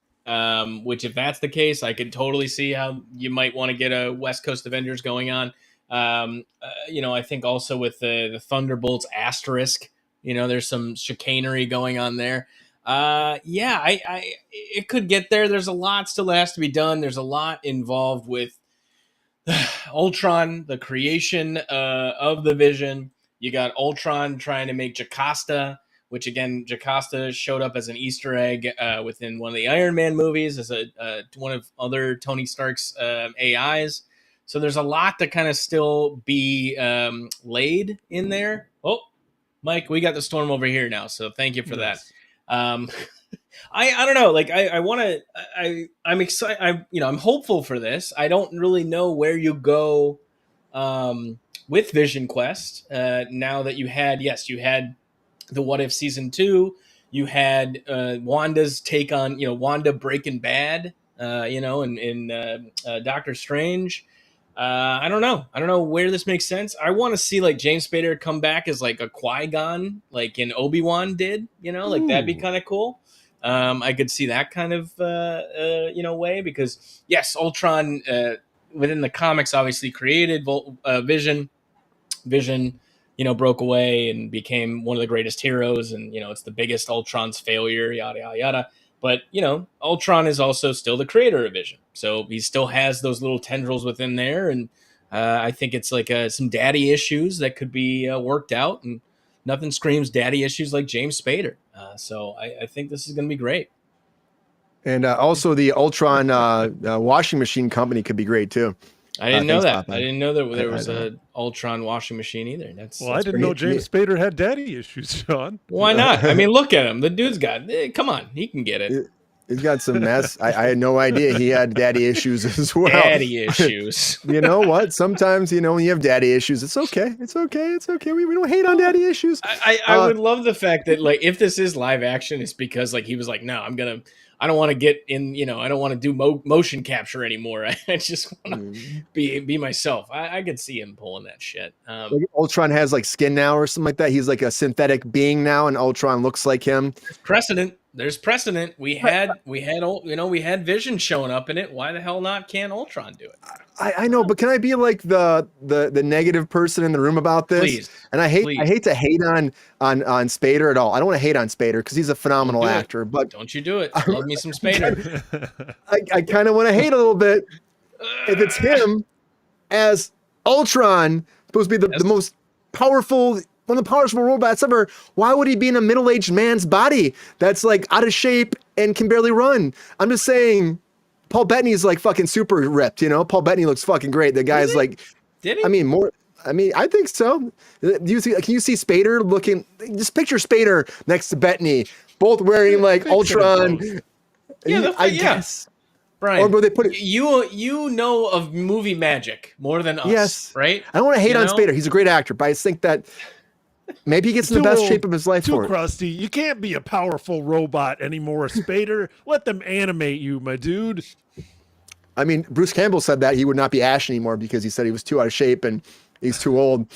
which if that's the case, I could totally see how you might want to get a West Coast Avengers going on. I think also with the Thunderbolts asterisk, there's some chicanery going on there. It could get there. There's a lot still that has to be done. There's a lot involved with Ultron, the creation of the Vision. You got Ultron trying to make Jocasta, which again, Jocasta showed up as an Easter egg within one of the Iron Man movies as one of other Tony Stark's AIs. So there's a lot to kind of still be laid in there. Oh, Mike, we got the storm over here now, so thank you for that. I don't know. Like I'm excited. I'm hopeful for this. I don't really know where you go with Vision Quest. Now that you had the What If season 2, you had Wanda's take on Wanda Breaking Bad. In Doctor Strange. I don't know where this makes sense. I want to see like James Spader come back as like a Qui-Gon, like in Obi-Wan did. Like that'd be kind of cool. I could see that kind of way because yes, Ultron within the comics obviously created Vision. Vision, broke away and became one of the greatest heroes, and it's the biggest Ultron's failure, yada yada yada. But Ultron is also still the creator of Vision, so he still has those little tendrils within there, and I think it's like some daddy issues that could be worked out, and nothing screams daddy issues like James Spader. So I think this is going to be great. And also the Ultron washing machine company could be great too. I didn't know that. I didn't know that there was an Ultron washing machine either. I didn't know James Spader had daddy issues, Sean. Why not? I mean, look at him. The dude's got. Come on, he can get it. He's got some mess. I had no idea he had daddy issues as well. Daddy issues. You know what? Sometimes, when you have daddy issues, it's okay. It's okay. It's okay. We don't hate on daddy issues. I would love the fact that like if this is live action, it's because like he was like, no, I don't want to get in, I don't want to do motion capture anymore. I just want to be myself. I could see him pulling that shit. Like Ultron has like skin now or something like that. He's like a synthetic being now, and Ultron looks like him. There's precedent. We had Vision showing up in it. Why the hell not? Can Ultron do it? I know, but can I be like the negative person in the room about this? Please. And I hate to hate on Spader at all. I don't want to hate on Spader because he's a phenomenal actor. But don't you do it? Love me some Spader. I kind of want to hate a little bit if it's him as Ultron, supposed to be the most powerful. One of the powerful robots ever. Why would he be in a middle-aged man's body that's like out of shape and can barely run? I'm just saying, Paul Bettany's like fucking super ripped. Paul Bettany looks fucking great. The guy's like, did he? I think so. Can you see Spader looking? Just picture Spader next to Bettany, both wearing like Ultron. I guess. Brian, or will they put it? You know of movie magic more than us. Yes, right. I don't want to hate on Spader. He's a great actor, but I just think that. Maybe he gets in the best shape of his life for it. Too crusty. You can't be a powerful robot anymore, Spader. Let them animate you, my dude. I mean, Bruce Campbell said that he would not be Ash anymore because he said he was too out of shape and he's too old.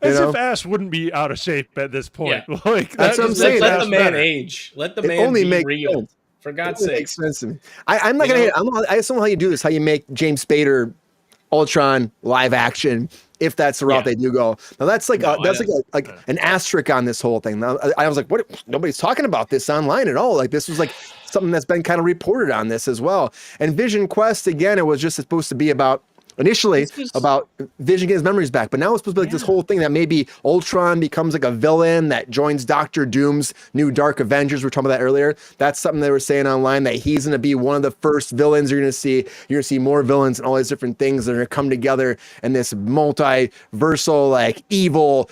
As if Ash wouldn't be out of shape at this point. Yeah. Like that's what I'm saying. Let the man age. Let the man be real. Sense. For God's sake. Makes sense to me. I'm not going to hate it. I just don't know how you do this, how you make James Spader Ultron live action. If that's the route they do go. Now that's like an asterisk on this whole thing. Now I was like, what? Nobody's talking about this online at all. Like this was like something that's been kind of reported on this as well. And Vision Quest, again, it was just supposed to be about initially It's just- about Vision getting his memories back, but now it's supposed to be like this whole thing that maybe Ultron becomes like a villain that joins Doctor Doom's new Dark Avengers. We were talking about that earlier. That's something they were saying online, that he's going to be one of the first villains you're going to see. You're going to see more villains and all these different things that are going to come together in this multiversal, like evil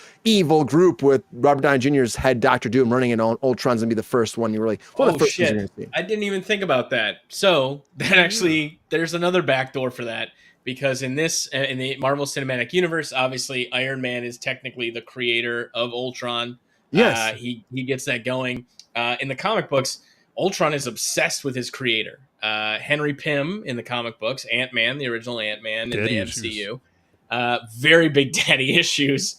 group with Robert Downey Jr.'s head Doctor Doom running it on. Ultron's going to be the first one. You really, one of the first ones you're going to see. I didn't even think about that. So that actually, there's another backdoor for that. Because in the Marvel Cinematic Universe, obviously Iron Man is technically the creator of Ultron. Yes. He gets that going. In the comic books, Ultron is obsessed with his creator. Henry Pym in the comic books, Ant-Man, the original Ant-Man in the MCU. Very big daddy issues.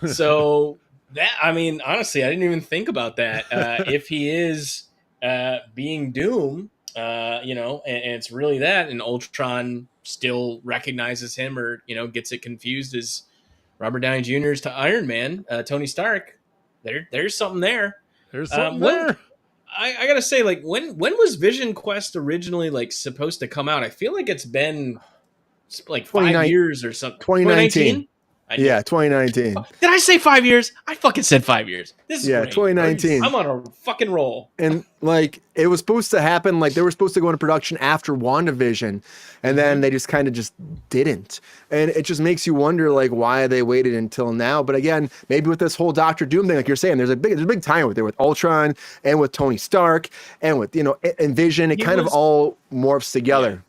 So that, I mean, honestly, I didn't even think about that. If he is being Doom, and it's really that, and Ultron still recognizes him or, gets it confused as Robert Downey Jr.'s to Iron Man, Tony Stark, there's something there. There's something there. I gotta say, like, when was Vision Quest originally, like, supposed to come out? I feel like it's been like 5 years or something. 2019. Yeah, 2019. Did I say 5 years? I fucking said 5 years. This is great. 2019. I'm on a fucking roll. And like, it was supposed to happen, like they were supposed to go into production after WandaVision, and then they just kind of just didn't. And it just makes you wonder, like, why they waited until now. But again, maybe with this whole Doctor Doom thing, like you're saying, there's a big tie with it, with Ultron and with Tony Stark and with, and Vision. It kind of all morphs together. Yeah.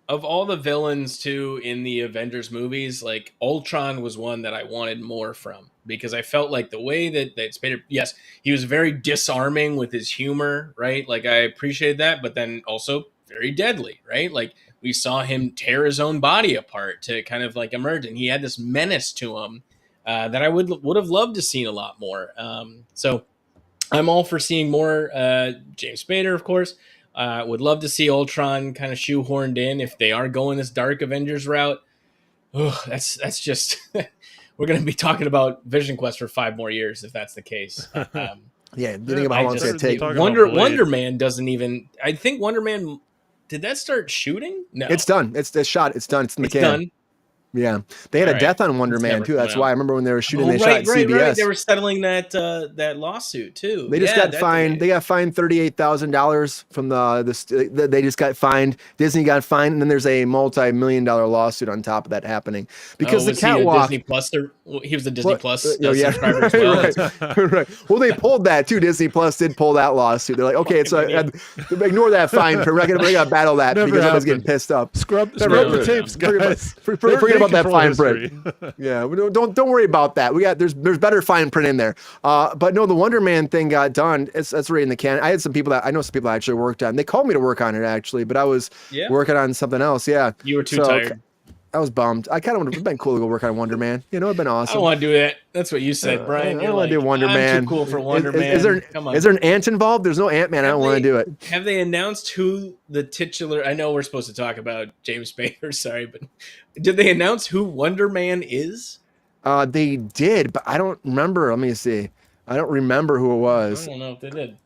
Of all the villains too in the Avengers movies, like Ultron was one that I wanted more from, because I felt like the way that Spader, yes, he was very disarming with his humor, right? Like I appreciated that, but then also very deadly, right? Like we saw him tear his own body apart to kind of like emerge, and he had this menace to him that I would have loved to seen a lot more. So I'm all for seeing more James Spader, of course. Would love to see Ultron kind of shoehorned in if they are going this Dark Avengers route. That's just we're going to be talking about Vision Quest for 5 more years if that's the case. Yeah, you think about how long it's going to take. Wonder Man doesn't even. I think Wonder Man, did that start shooting? No, it's done. It's shot. It's done. It's in the can. Done. Yeah, they had a death on Wonder Man too. That's why I remember when they were shooting, they shot at CBS. Right. They were settling that lawsuit too. They just got fined. They got fined $38,000 from the. They just got fined. Disney got fined, and then there's a multi-million-dollar lawsuit on top of that happening because the catwalk. He was a Disney Plus subscriber as well. Right. Well, they pulled that too. Disney Plus did pull that lawsuit. They're like, okay, it's ignore that fine. We're gonna battle that because everyone's getting pissed up. Scrub the tapes, guys. Forget about that fine print. Yeah, don't worry about that. There's better fine print in there. But no, the Wonder Man thing got done. That's right in the can. I know some people that actually worked on. They called me to work on it actually, but I was working on something else. Yeah, you were too tired. I was bummed. I kind of would have been cool to go work on Wonder Man. It'd been awesome. I don't want to do that. That's what you said, Brian. I don't want to do Wonder Man. I'm too cool for Wonder Man. Is there an ant involved? There's no Ant-Man. I don't want to do it. Have they announced who the titular? I know we're supposed to talk about James Spader. Sorry, but did they announce who Wonder Man is? They did, but I don't remember. Let me see. I don't remember who it was. I don't know if they did.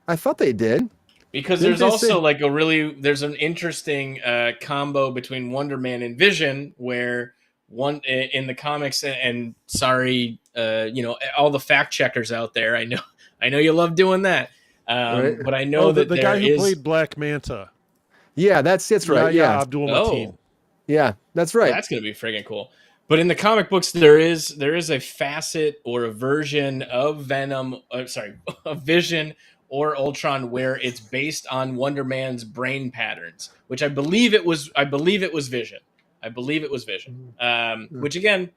I thought they did. Because there's also there's an interesting combo between Wonder Man and Vision, where one in the comics, and sorry, all the fact checkers out there, I know you love doing that, right. But I know that the guy who played Black Manta. Yeah, that's right. Yeah, Abdul Mateen. Yeah, that's right. That's gonna be friggin' cool. But in the comic books, there is a facet or a version of of Vision or Ultron where it's based on Wonder Man's brain patterns, which I believe it was Vision. Which again,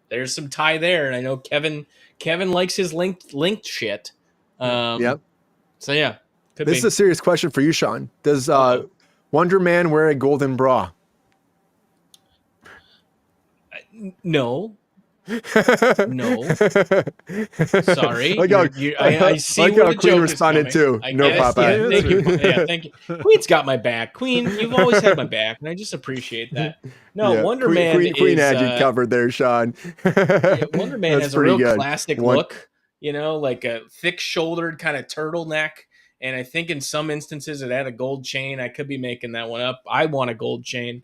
there's some tie there, and I know Kevin likes his linked shit. Yep. So yeah, this is a serious question for you, Sean. Does Wonder Man wear a golden bra? No. No. Sorry. I see like where how the Queen joke responded is coming. too. No, Papa. Yeah, thank you. Yeah, thank you. Queen's got my back. Queen, you've always had my back, and I just appreciate that. No, Wonder Man Queen had you covered there, Sean. Wonder Man has a real classic look, like a thick-shouldered kind of turtleneck. And I think in some instances it had a gold chain. I could be making that one up. I want a gold chain.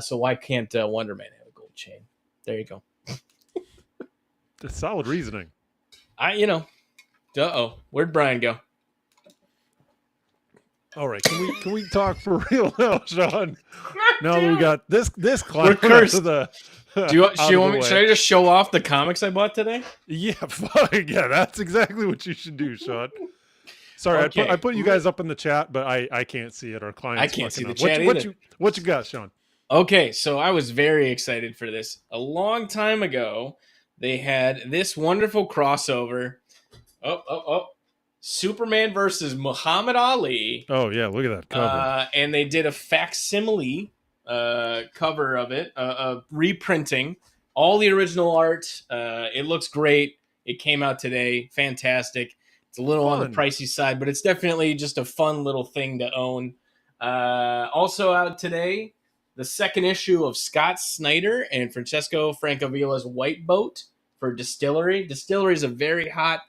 So why can't Wonder Man have a gold chain? There you go. That's solid reasoning. Where'd Brian go? All right, can we talk for real now, Sean? Now that we got this clown We're cursed. out of the Should I just show off the comics I bought today? Yeah, fuck yeah, that's exactly what you should do, Sean. Sorry, Okay. I put you guys up in the chat, but I can't see it. Our clients I can't see the up. chat What you got, Sean? Okay, so I was very excited for this. A long time ago, they had this wonderful crossover. Superman versus Muhammad Ali. Oh yeah, look at that cover. And they did a facsimile cover of it, reprinting all the original art. It looks great. It came out today. Fantastic. It's a little on the pricey side, but it's definitely just a fun little thing to own. Also out today, the second issue of Scott Snyder and Francesco Francovilla's White Boat for Distillery. Distillery is a very hot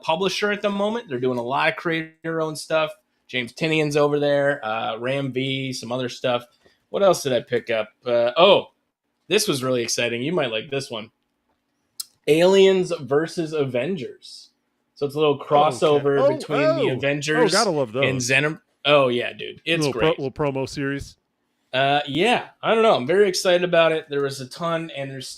publisher at the moment. They're doing a lot of creator-owned stuff. James Tinian's over there, Ram V, some other stuff. What else did I pick up? This was really exciting. You might like this one. Aliens versus Avengers. So it's a little crossover between the Avengers gotta love those. and Xenom. Oh, yeah, dude. It's great. Little promo series. Yeah, I don't know. I'm very excited about it. There was a ton, and there's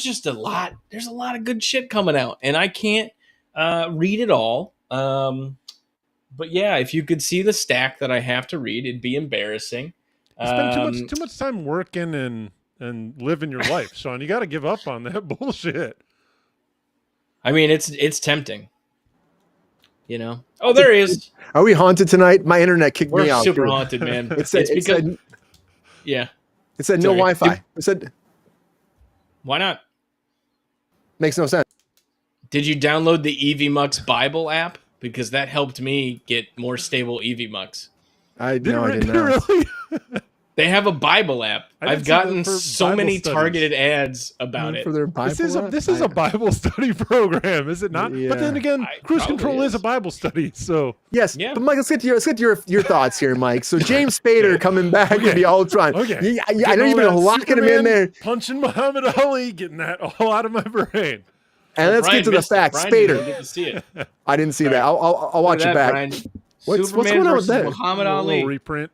just a lot. There's a lot of good shit coming out, and I can't read it all. But yeah, if you could see the stack that I have to read, it'd be embarrassing. You spend too much time working and living your life, Sean. You got to give up on that bullshit. I mean, it's tempting. You know? Oh, there he is. Are we haunted tonight? My internet kicked We're me out. super haunted, man. It said no Wi-Fi. It said why not? Makes no sense. Did you download the EVMux Bible app? Because that helped me get more stable EVMux. I did not. Really? They have a Bible app. I've gotten so Bible many studies. targeted ads about it. For their Bible This is a Bible study program, is it not? Yeah. But then again, Kruse Control is a Bible study, so yes. Yeah. But Mike, let's get to your thoughts here, Mike. So James Spader coming back with the Ultron. Okay. I know you've been locking him in there. Punching Muhammad Ali, getting that all out of my brain. And let's get to the facts. Brian didn't Spader. get to see it. I didn't see that. I'll watch it back. Brian. What's Superman going on with versus that? Muhammad A Ali. little reprint.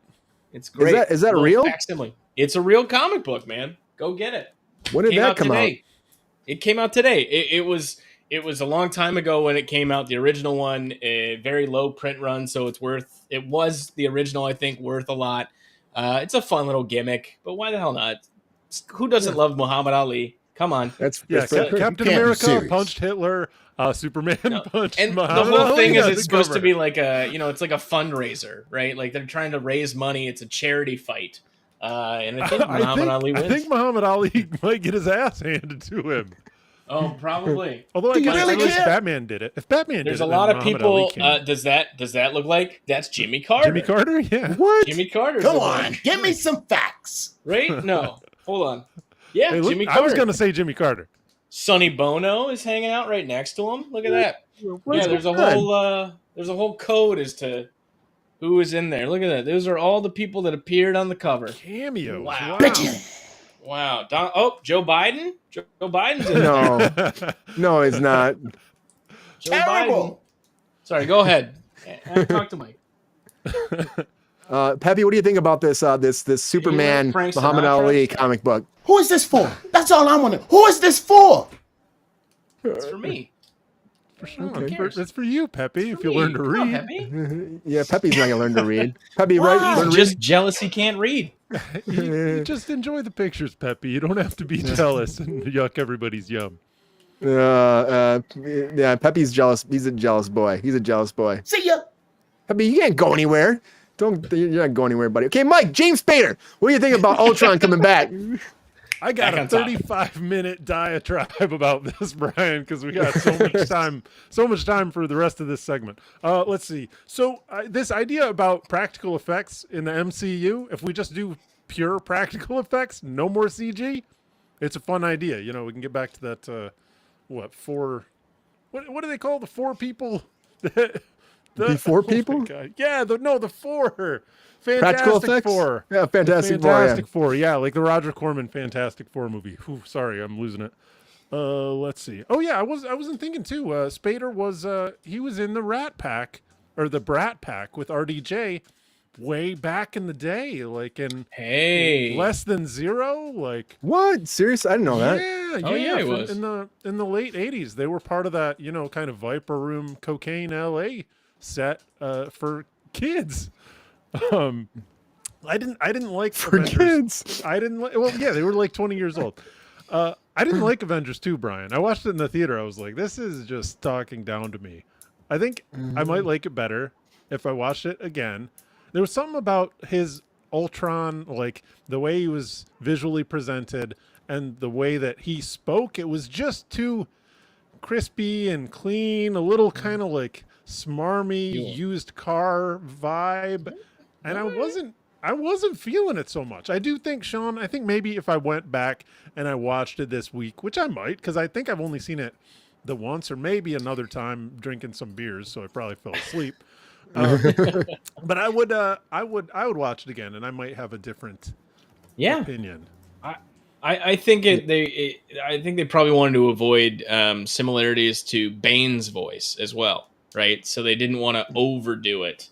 It's great. Is that Little real? facsimile. It's a real comic book, man. Go get it. When did that come out? It came out today. It was a long time ago when it came out. The original one, a very low print run, so it was the original, I think, worth a lot. It's a fun little gimmick, but why the hell not? Who doesn't love Muhammad Ali? Come on. Captain America punched Hitler. Superman punched and Muhammad the whole Ali. thing is Yeah, it's supposed to be like it's like a fundraiser, right? Like they're trying to raise money. It's a charity fight. And I think Muhammad Ali wins. I think Muhammad Ali might get his ass handed to him. Oh, probably. Although Do you really if care? Batman did it. If Batman There's did it, a lot then of Muhammad people. Ali can. Does that look like that's Jimmy Carter? Jimmy Carter? Yeah. What? Jimmy Carter. Come on, give me some facts. Right? No. Hold on. Yeah, Hey, look, Jimmy Carter. I was going to say Jimmy Carter. Sonny Bono is hanging out right next to him. Look at that. What's There's a whole code as to who is in there. Look at that. Those are all the people that appeared on the cover. Cameo. Wow. Wow. Wow. Joe Biden? Joe Biden's in there. No, it's not. Joe Terrible. Biden. Sorry, go ahead. Talk to Mike. Peppy, what do you think about this Superman Frank Muhammad Sinatra? Ali comic book? Who is this for? That's all I want to know. Who is this for? It's for me. It's for you, Peppy, if you Me. learn to Come on, read. Peppy. Yeah, Peppy's not gonna learn to read. Peppy, Wow. right? He's just jealous he can't read. You just enjoy the pictures, Peppy. You don't have to be jealous and yuck everybody's yum. Yeah, Peppy's jealous. He's a jealous boy. See ya. Peppy, you can't go anywhere. You're not going anywhere, buddy. Okay, Mike, James Spader, what do you think about Ultron coming back? I got Back a on topic. 35-minute diatribe about this, Brian, because we got so much time for the rest of this segment. Let's see. So this idea about practical effects in the MCU, if we just do pure practical effects, no more CG, it's a fun idea. You know, we can get back to that. What do they call the four people that The four oh my people? God. Yeah, the four. Practical Fantastic effects? Four. Yeah, Fantastic Four. Fantastic Four. Yeah, like the Roger Corman Fantastic Four movie. Ooh, sorry, I'm losing it. Let's see. Oh yeah, I wasn't thinking too. Spader was he was in the Rat Pack or the Brat Pack with RDJ way back in the day, like in Less Than Zero. Like What? Seriously? I didn't know that. yeah, Oh, yeah, it was. in the late '80s. They were part of that, kind of Viper Room Cocaine LA set for kids. I didn't like For Avengers. kids. I didn't like. Well, yeah, they were like 20 years old. I didn't like Avengers 2, Brian. I watched it in the theater. I was like, this is just talking down to me. I think I might like it better if I watched it again. There was something about his Ultron, like the way he was visually presented and the way that he spoke. It was just too crispy and clean, a little kind of like smarmy used car vibe. And I wasn't feeling it so much. I do think, Sean, I think maybe if I went back and I watched it this week, which I might, because I think I've only seen it the once or maybe another time drinking some beers, so I probably fell asleep. But I would watch it again, and I might have a different opinion. I think I think they probably wanted to avoid similarities to Bane's voice as well, right? So they didn't want to overdo it.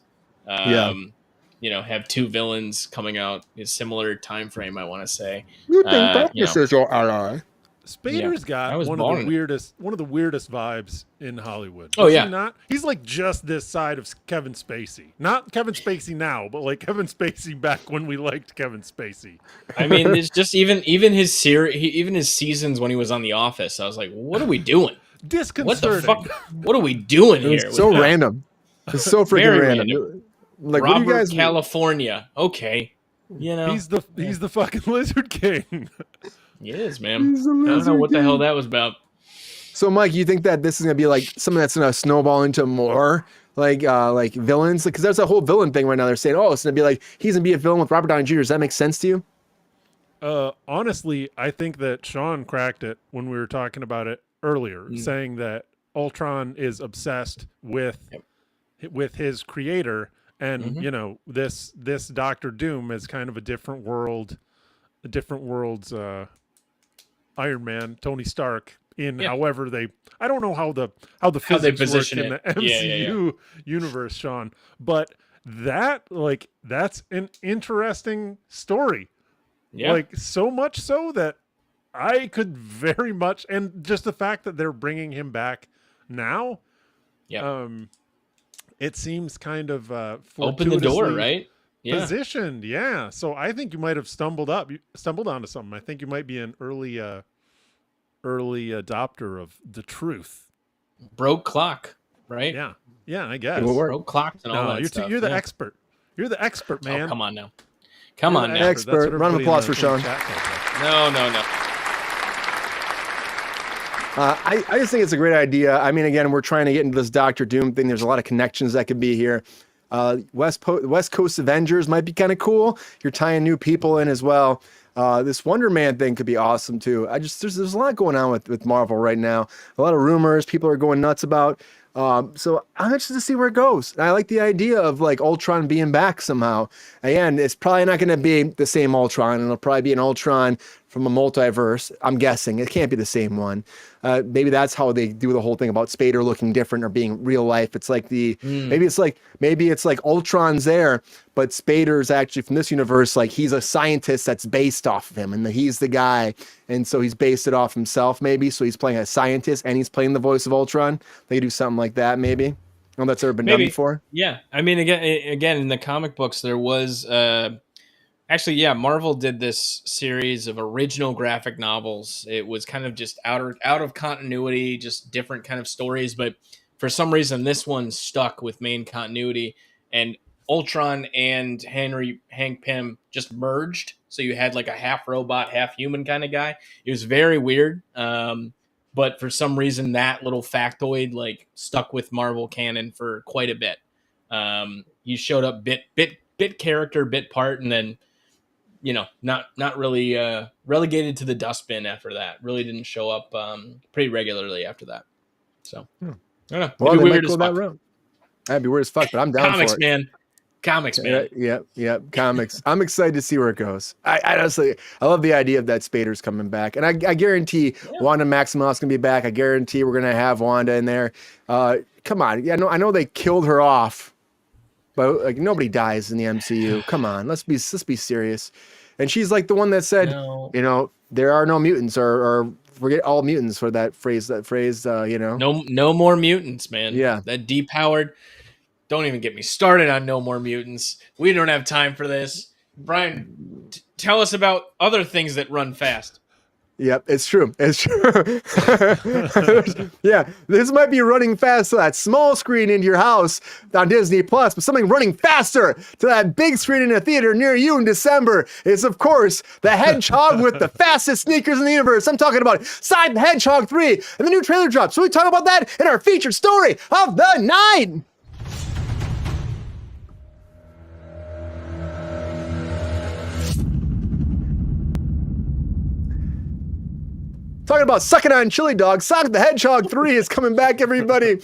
Have two villains coming out in a similar time frame. I want to say. You think this is your ally? Spader's got one of the weirdest vibes in Hollywood. Oh yeah, not? He's like just this side of Kevin Spacey. Not Kevin Spacey now, but like Kevin Spacey back when we liked Kevin Spacey. I mean, it's just even his even his seasons when he was on The Office. I was like, what are we doing? Disconcerting. What the fuck? What are we doing here? It's so random. It's so freaking random. Like, Robert, what do you guys? California. Okay, he's the fucking Lizard King. He is, man. I don't know what the hell that was about. So, Mike, you think that this is gonna be like something that's gonna snowball into more like villains? Because there's a whole villain thing right now. They're saying, oh, it's gonna be like he's gonna be a villain with Robert Downey Jr. Does that make sense to you? Honestly, I think that Sean cracked it when we were talking about it earlier, saying that Ultron is obsessed with his creator, and this Doctor Doom is kind of a different world's Iron Man, Tony Stark. However I don't know how the physics work in the MCU universe, Sean, but that's an interesting story. Yeah. Like, so much so that I could very much, and just the fact that they're bringing him back now, it seems kind of open the door, right? Positioned, yeah. So I think you might have stumbled onto something. I think you might be an early adopter of the truth. Broke clock, right? Yeah, I guess. Broke clocks and all that stuff. You're the expert. You're the expert, man. Oh, come on now. Expert. Round of applause for Sean. No. I just think it's a great idea. I mean, again, we're trying to get into this Doctor Doom thing. There's a lot of connections that could be here. West Coast Avengers might be kind of cool. You're tying new people in as well. This Wonder Man thing could be awesome too. There's a lot going on with Marvel right now. A lot of rumors people are going nuts about. So I'm interested to see where it goes. And I like the idea of like Ultron being back somehow. Again, it's probably not going to be the same Ultron. It'll probably be an Ultron from a multiverse. I'm guessing it can't be the same one. Maybe that's how they do the whole thing about Spader looking different or being real life. It's like maybe it's like Ultron's there, but Spader's actually from this universe. Like, he's a scientist that's based off of him, and he's the guy, and so he's based it off himself. Maybe so he's playing a scientist and he's playing the voice of Ultron. They do something like that, maybe. I don't know if that's ever been done before. Yeah, I mean, again, in the comic books, there was. Actually, Marvel did this series of original graphic novels. It was kind of just out of continuity, just different kind of stories. But for some reason, this one stuck with main continuity. And Ultron and Hank Pym just merged. So you had like a half robot, half human kind of guy. It was very weird. But for some reason, that little factoid like stuck with Marvel canon for quite a bit. He showed up bit character, bit part, and then not really relegated to the dustbin after that. Really didn't show up pretty regularly after that. So I don't know. Well, they might go that route. That'd be weird as fuck, but I'm down Comics, for it. man. Comics, man. Yeah, comics. I'm excited to see where it goes. I honestly, I love the idea of that Spader's coming back, and I guarantee Wanda Maximoff's gonna be back. I guarantee we're gonna have Wanda in there. Come on, yeah, I know they killed her off, but like nobody dies in the MCU. Come on, let's be serious. And she's like the one that said, you know, there are no mutants, or forget all mutants for that phrase. You know, no more mutants, man. Yeah, that depowered. Don't even get me started on no more mutants. We don't have time for this. Brian, tell us about other things that run fast. Yep, it's true. It's true. Yeah, this might be running fast to that small screen in your house on Disney Plus, but something running faster to that big screen in a theater near you in December is, of course, the Hedgehog with the fastest sneakers in the universe. I'm talking about Sonic the Hedgehog 3, and the new trailer dropped. So we talk about that in our featured story of the night. Talking about sucking on chili dogs, Sonic the Hedgehog 3 is coming back, everybody.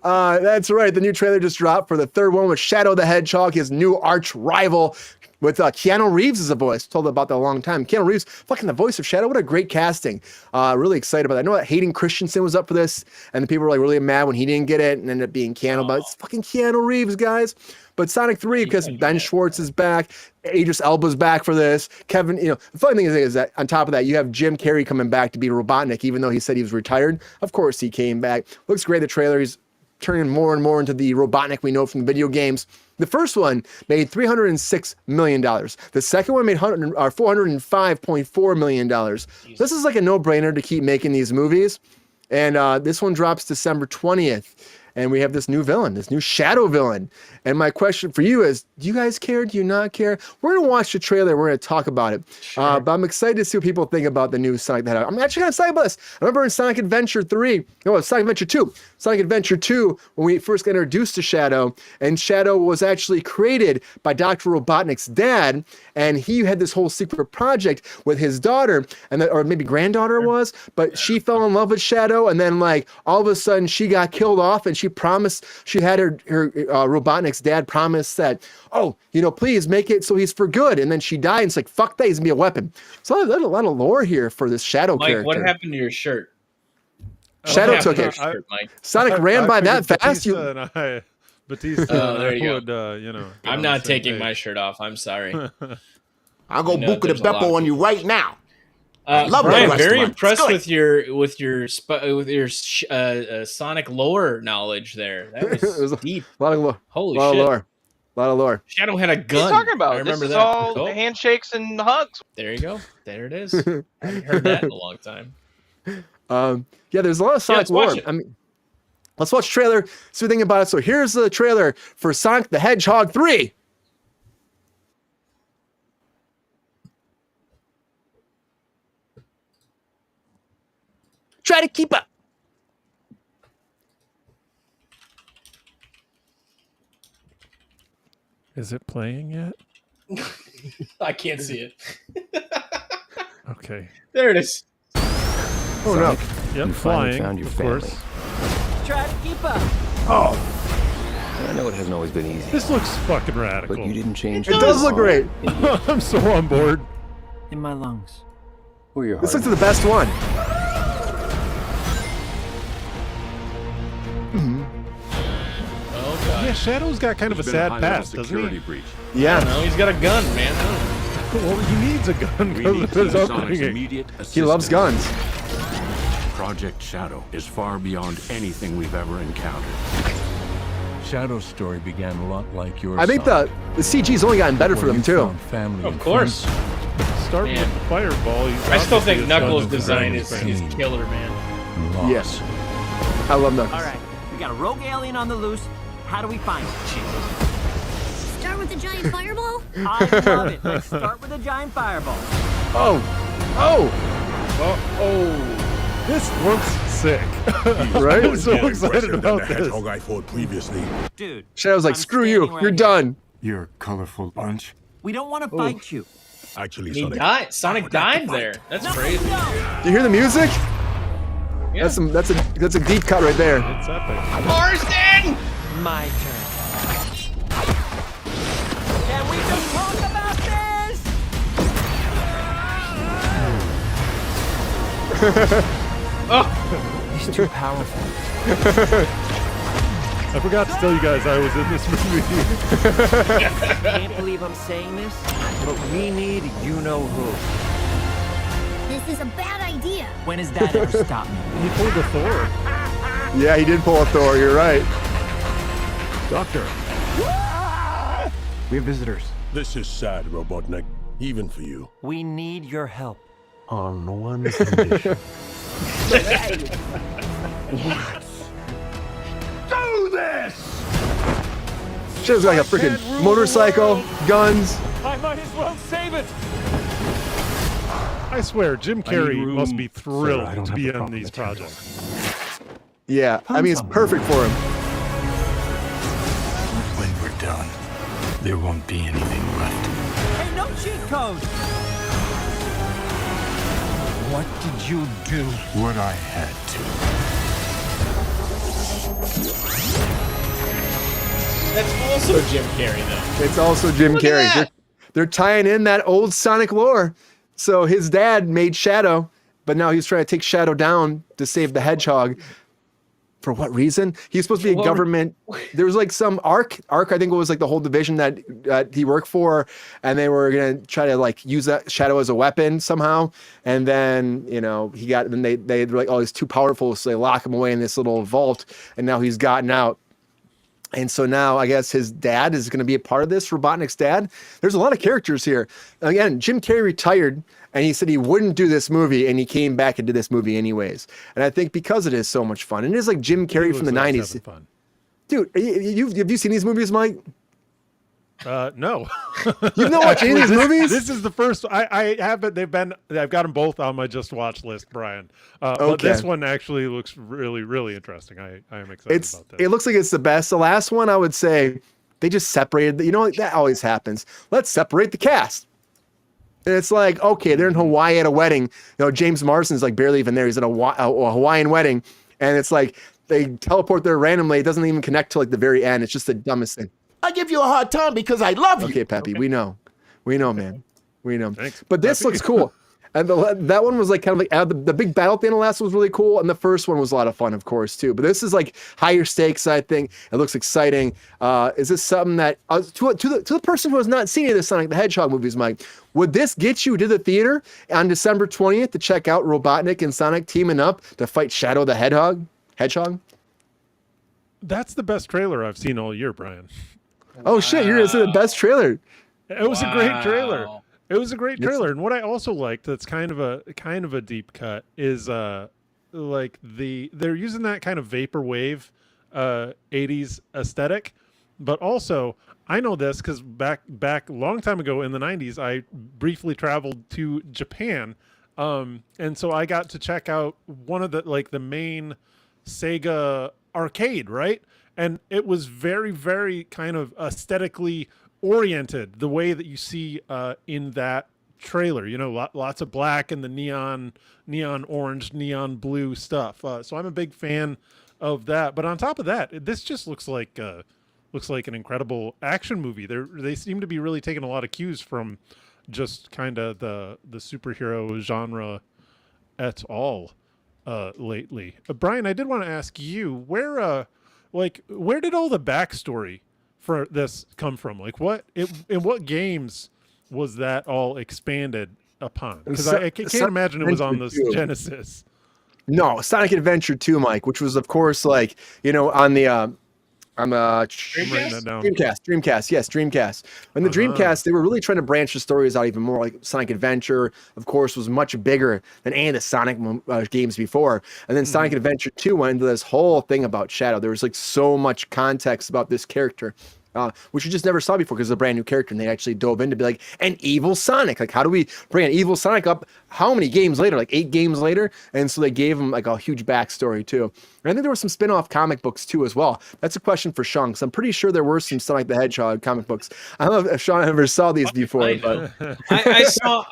That's right. The new trailer just dropped for the third one with Shadow the Hedgehog, his new arch rival, with Keanu Reeves as a voice. Told about that a long time. Keanu Reeves, fucking the voice of Shadow. What a great casting. Really excited about that. I know that Hayden Christensen was up for this, and the people were like really mad when he didn't get it and ended up being Keanu, but it's fucking Keanu Reeves, guys. But Sonic 3, because Ben Schwartz is back, Idris Elba's back for this. Kevin, you know, the funny thing is that on top of that, you have Jim Carrey coming back to be Robotnik, even though he said he was retired. Of course, he came back. Looks great. The trailer, he's turning more and more into the Robotnik we know from the video games. The first one made $306 million. The second one made $405.4 million. This is like a no-brainer to keep making these movies. And this one drops December 20th. And we have this new villain, this new Shadow villain. And my question for you is, do you guys care? Do you not care? We're going to watch the trailer. We're going to talk about it. Sure. But I'm excited to see what people think about the new Sonic the Hedgehog. I'm actually going to say about this. I remember in Sonic Adventure 2, Sonic Adventure 2, when we first got introduced to Shadow, and Shadow was actually created by Dr. Robotnik's dad, and he had this whole secret project with his daughter, and or maybe granddaughter was, but she fell in love with Shadow, and then like all of a sudden she got killed off, and she promised, she had her Robotnik's dad promise that, oh, you know, please make it so he's for good, and then she died, and it's like, fuck that, he's gonna be a weapon. So a lot of lore here for this Shadow character. What happened to your shirt? Shadow took it. Sonic ran by that fast. Batista there you would, you know. I'm not taking my shirt off. I'm sorry. I'll go Buca de Beppo on you right now. Love Brian, that very restaurant. impressed with your Sonic lore knowledge there. That was deep. A lot of lore. Holy shit. A lot of lore. Shadow had a gun. What are you talking about? I remember this is that. all handshakes and hugs. There you go. There it is. I haven't heard that in a long time. Yeah, there's a lot of Sonic lore. I mean, let's watch the trailer, see what you think about it. So here's the trailer for Sonic the Hedgehog 3. Try to keep up. Is it playing yet? I can't see it. Okay. There it is. Oh no. Yep, you flying, found your of family. course. Try to keep up. Oh. I know it hasn't always been easy. This looks fucking radical. But you didn't change. It does look great. I'm so on board. In my lungs. Or your This heart. looks like the best one. Oh god. Yeah, Shadow's got kind of a sad past, doesn't he? Breach. Yeah. No, he's got a gun, man. Well, he needs a gun We because need of his Sonic's upbringing. immediate assistance. He loves guns. Project Shadow is far beyond anything we've ever encountered. Shadow's story began a lot like yours. I think the CG's only gotten better for them too. Family Of course. Start Man. with the fireball. I still think Obviously, Knuckles' it's design not is killer, man. Yes. I love Knuckles. All right, we got a rogue alien on the loose. How do we find it? Start with a giant fireball? I love it. Let's start with a giant fireball. This looks sick. Right? I'm so excited about this. I fought previously. Dude. Shadow's like, I'm screw standing you, right you're here. done. Your colorful bunch. We don't want to fight you. Actually, He died. Sonic died there. That's crazy. No. Do you hear the music? Yeah. That's a deep cut right there. It's epic. Marsden! My turn. Can we just talk about this? Oh, he's too powerful. I forgot to tell you guys I was in this movie. Can't believe I'm saying this, but we need you-know-who. This is a bad idea. When has that ever stopped me? He pulled a Thor. Yeah, he did pull a Thor. You're right. Doctor, We have visitors. this is sad, Robotnik. Even for you. We need your help. On one condition. Do this! Shit's like a freaking motorcycle, guns. I might as well save it. I swear, Jim Carrey room. must be Sir, I thrilled don't to have be the on proper these materials. projects. Yeah, I mean, it's perfect for him. When we're done, there won't be anything left. Hey, no cheat code. What did you do? What I had to. that's also Jim Carrey, though. It's also Jim Look at Carrey. that. They're tying in that old Sonic lore. So his dad made Shadow, but now he's trying to take Shadow down to save the Hedgehog. For what reason? He's supposed to be a government. There was like some ARC, I think it was like the whole division that he worked for, and they were gonna try to like use that Shadow as a weapon somehow. And then they were like, oh, he's too powerful, so they lock him away in this little vault, and now he's gotten out. And so now I guess his dad is going to be a part of this, Robotnik's dad. There's a lot of characters here. Again, Jim Carrey retired and he said he wouldn't do this movie, and he came back and did this movie anyways. And I think because it is so much fun, and it is like Jim Carrey from the 90s. Fun. Dude, have you seen these movies, Mike? No. You've not watched any of these movies? This is the first. I haven't. I've got them both on my just watch list, Brian. But this one actually looks really, really interesting. I am excited about this. It looks like it's the best. The last one, I would say, they just separated. That always happens. Let's separate the cast. And it's like, okay, they're in Hawaii at a wedding. James Marsden's like barely even there. He's at a Hawaiian wedding, and it's like they teleport there randomly. It doesn't even connect to like the very end. It's just the dumbest thing. I give you a hard time because I love you. Okay, Peppy, we know, man, we know. Thanks, but this Peppy. looks cool, and that one was like kind of like the big battle at the end of the last one was really cool, and the first one was a lot of fun, of course, too. But this is like higher stakes, I think. It looks exciting. Is this something that to the person who has not seen any of the Sonic the Hedgehog movies, Mike? Would this get you to the theater on December 20th to check out Robotnik and Sonic teaming up to fight Shadow the Hedgehog? That's the best trailer I've seen all year, Brian. Oh shit! You're gonna say the best trailer. It was a great trailer. It was a great trailer, and what I also liked that's kind of a deep cut is like they're using that kind of vaporwave 80s aesthetic, but also I know this because back a long time ago in the 90s I briefly traveled to Japan, and so I got to check out one of the main Sega arcade, right? And it was very, very kind of aesthetically oriented, the way that you see in that trailer. Lots of black and the neon orange, neon blue stuff. So I'm a big fan of that. But on top of that, this just looks like an incredible action movie. They seem to be really taking a lot of cues from just kind of the superhero genre et al. Lately. Brian, I did want to ask you where did all the backstory for this come from? Like in what games was that all expanded upon? Because I can't imagine it was on the Genesis. No, Sonic Adventure 2, Mike, which was of course on the Dreamcast. Yes, Dreamcast. And the Dreamcast, they were really trying to branch the stories out even more. Like Sonic Adventure, of course, was much bigger than any of the Sonic games before. And then Sonic Adventure 2 went into this whole thing about Shadow. There was like so much context about this character. Which you just never saw before because it's a brand new character, and they actually dove in to be like an evil Sonic. Like, how do we bring an evil Sonic up? How many games later? Like 8 games later? And so they gave him like a huge backstory too. And I think there were some spin-off comic books too as well. That's a question for Sean, because I'm pretty sure there were some Sonic the Hedgehog comic books. I don't know if Sean ever saw these before, but I saw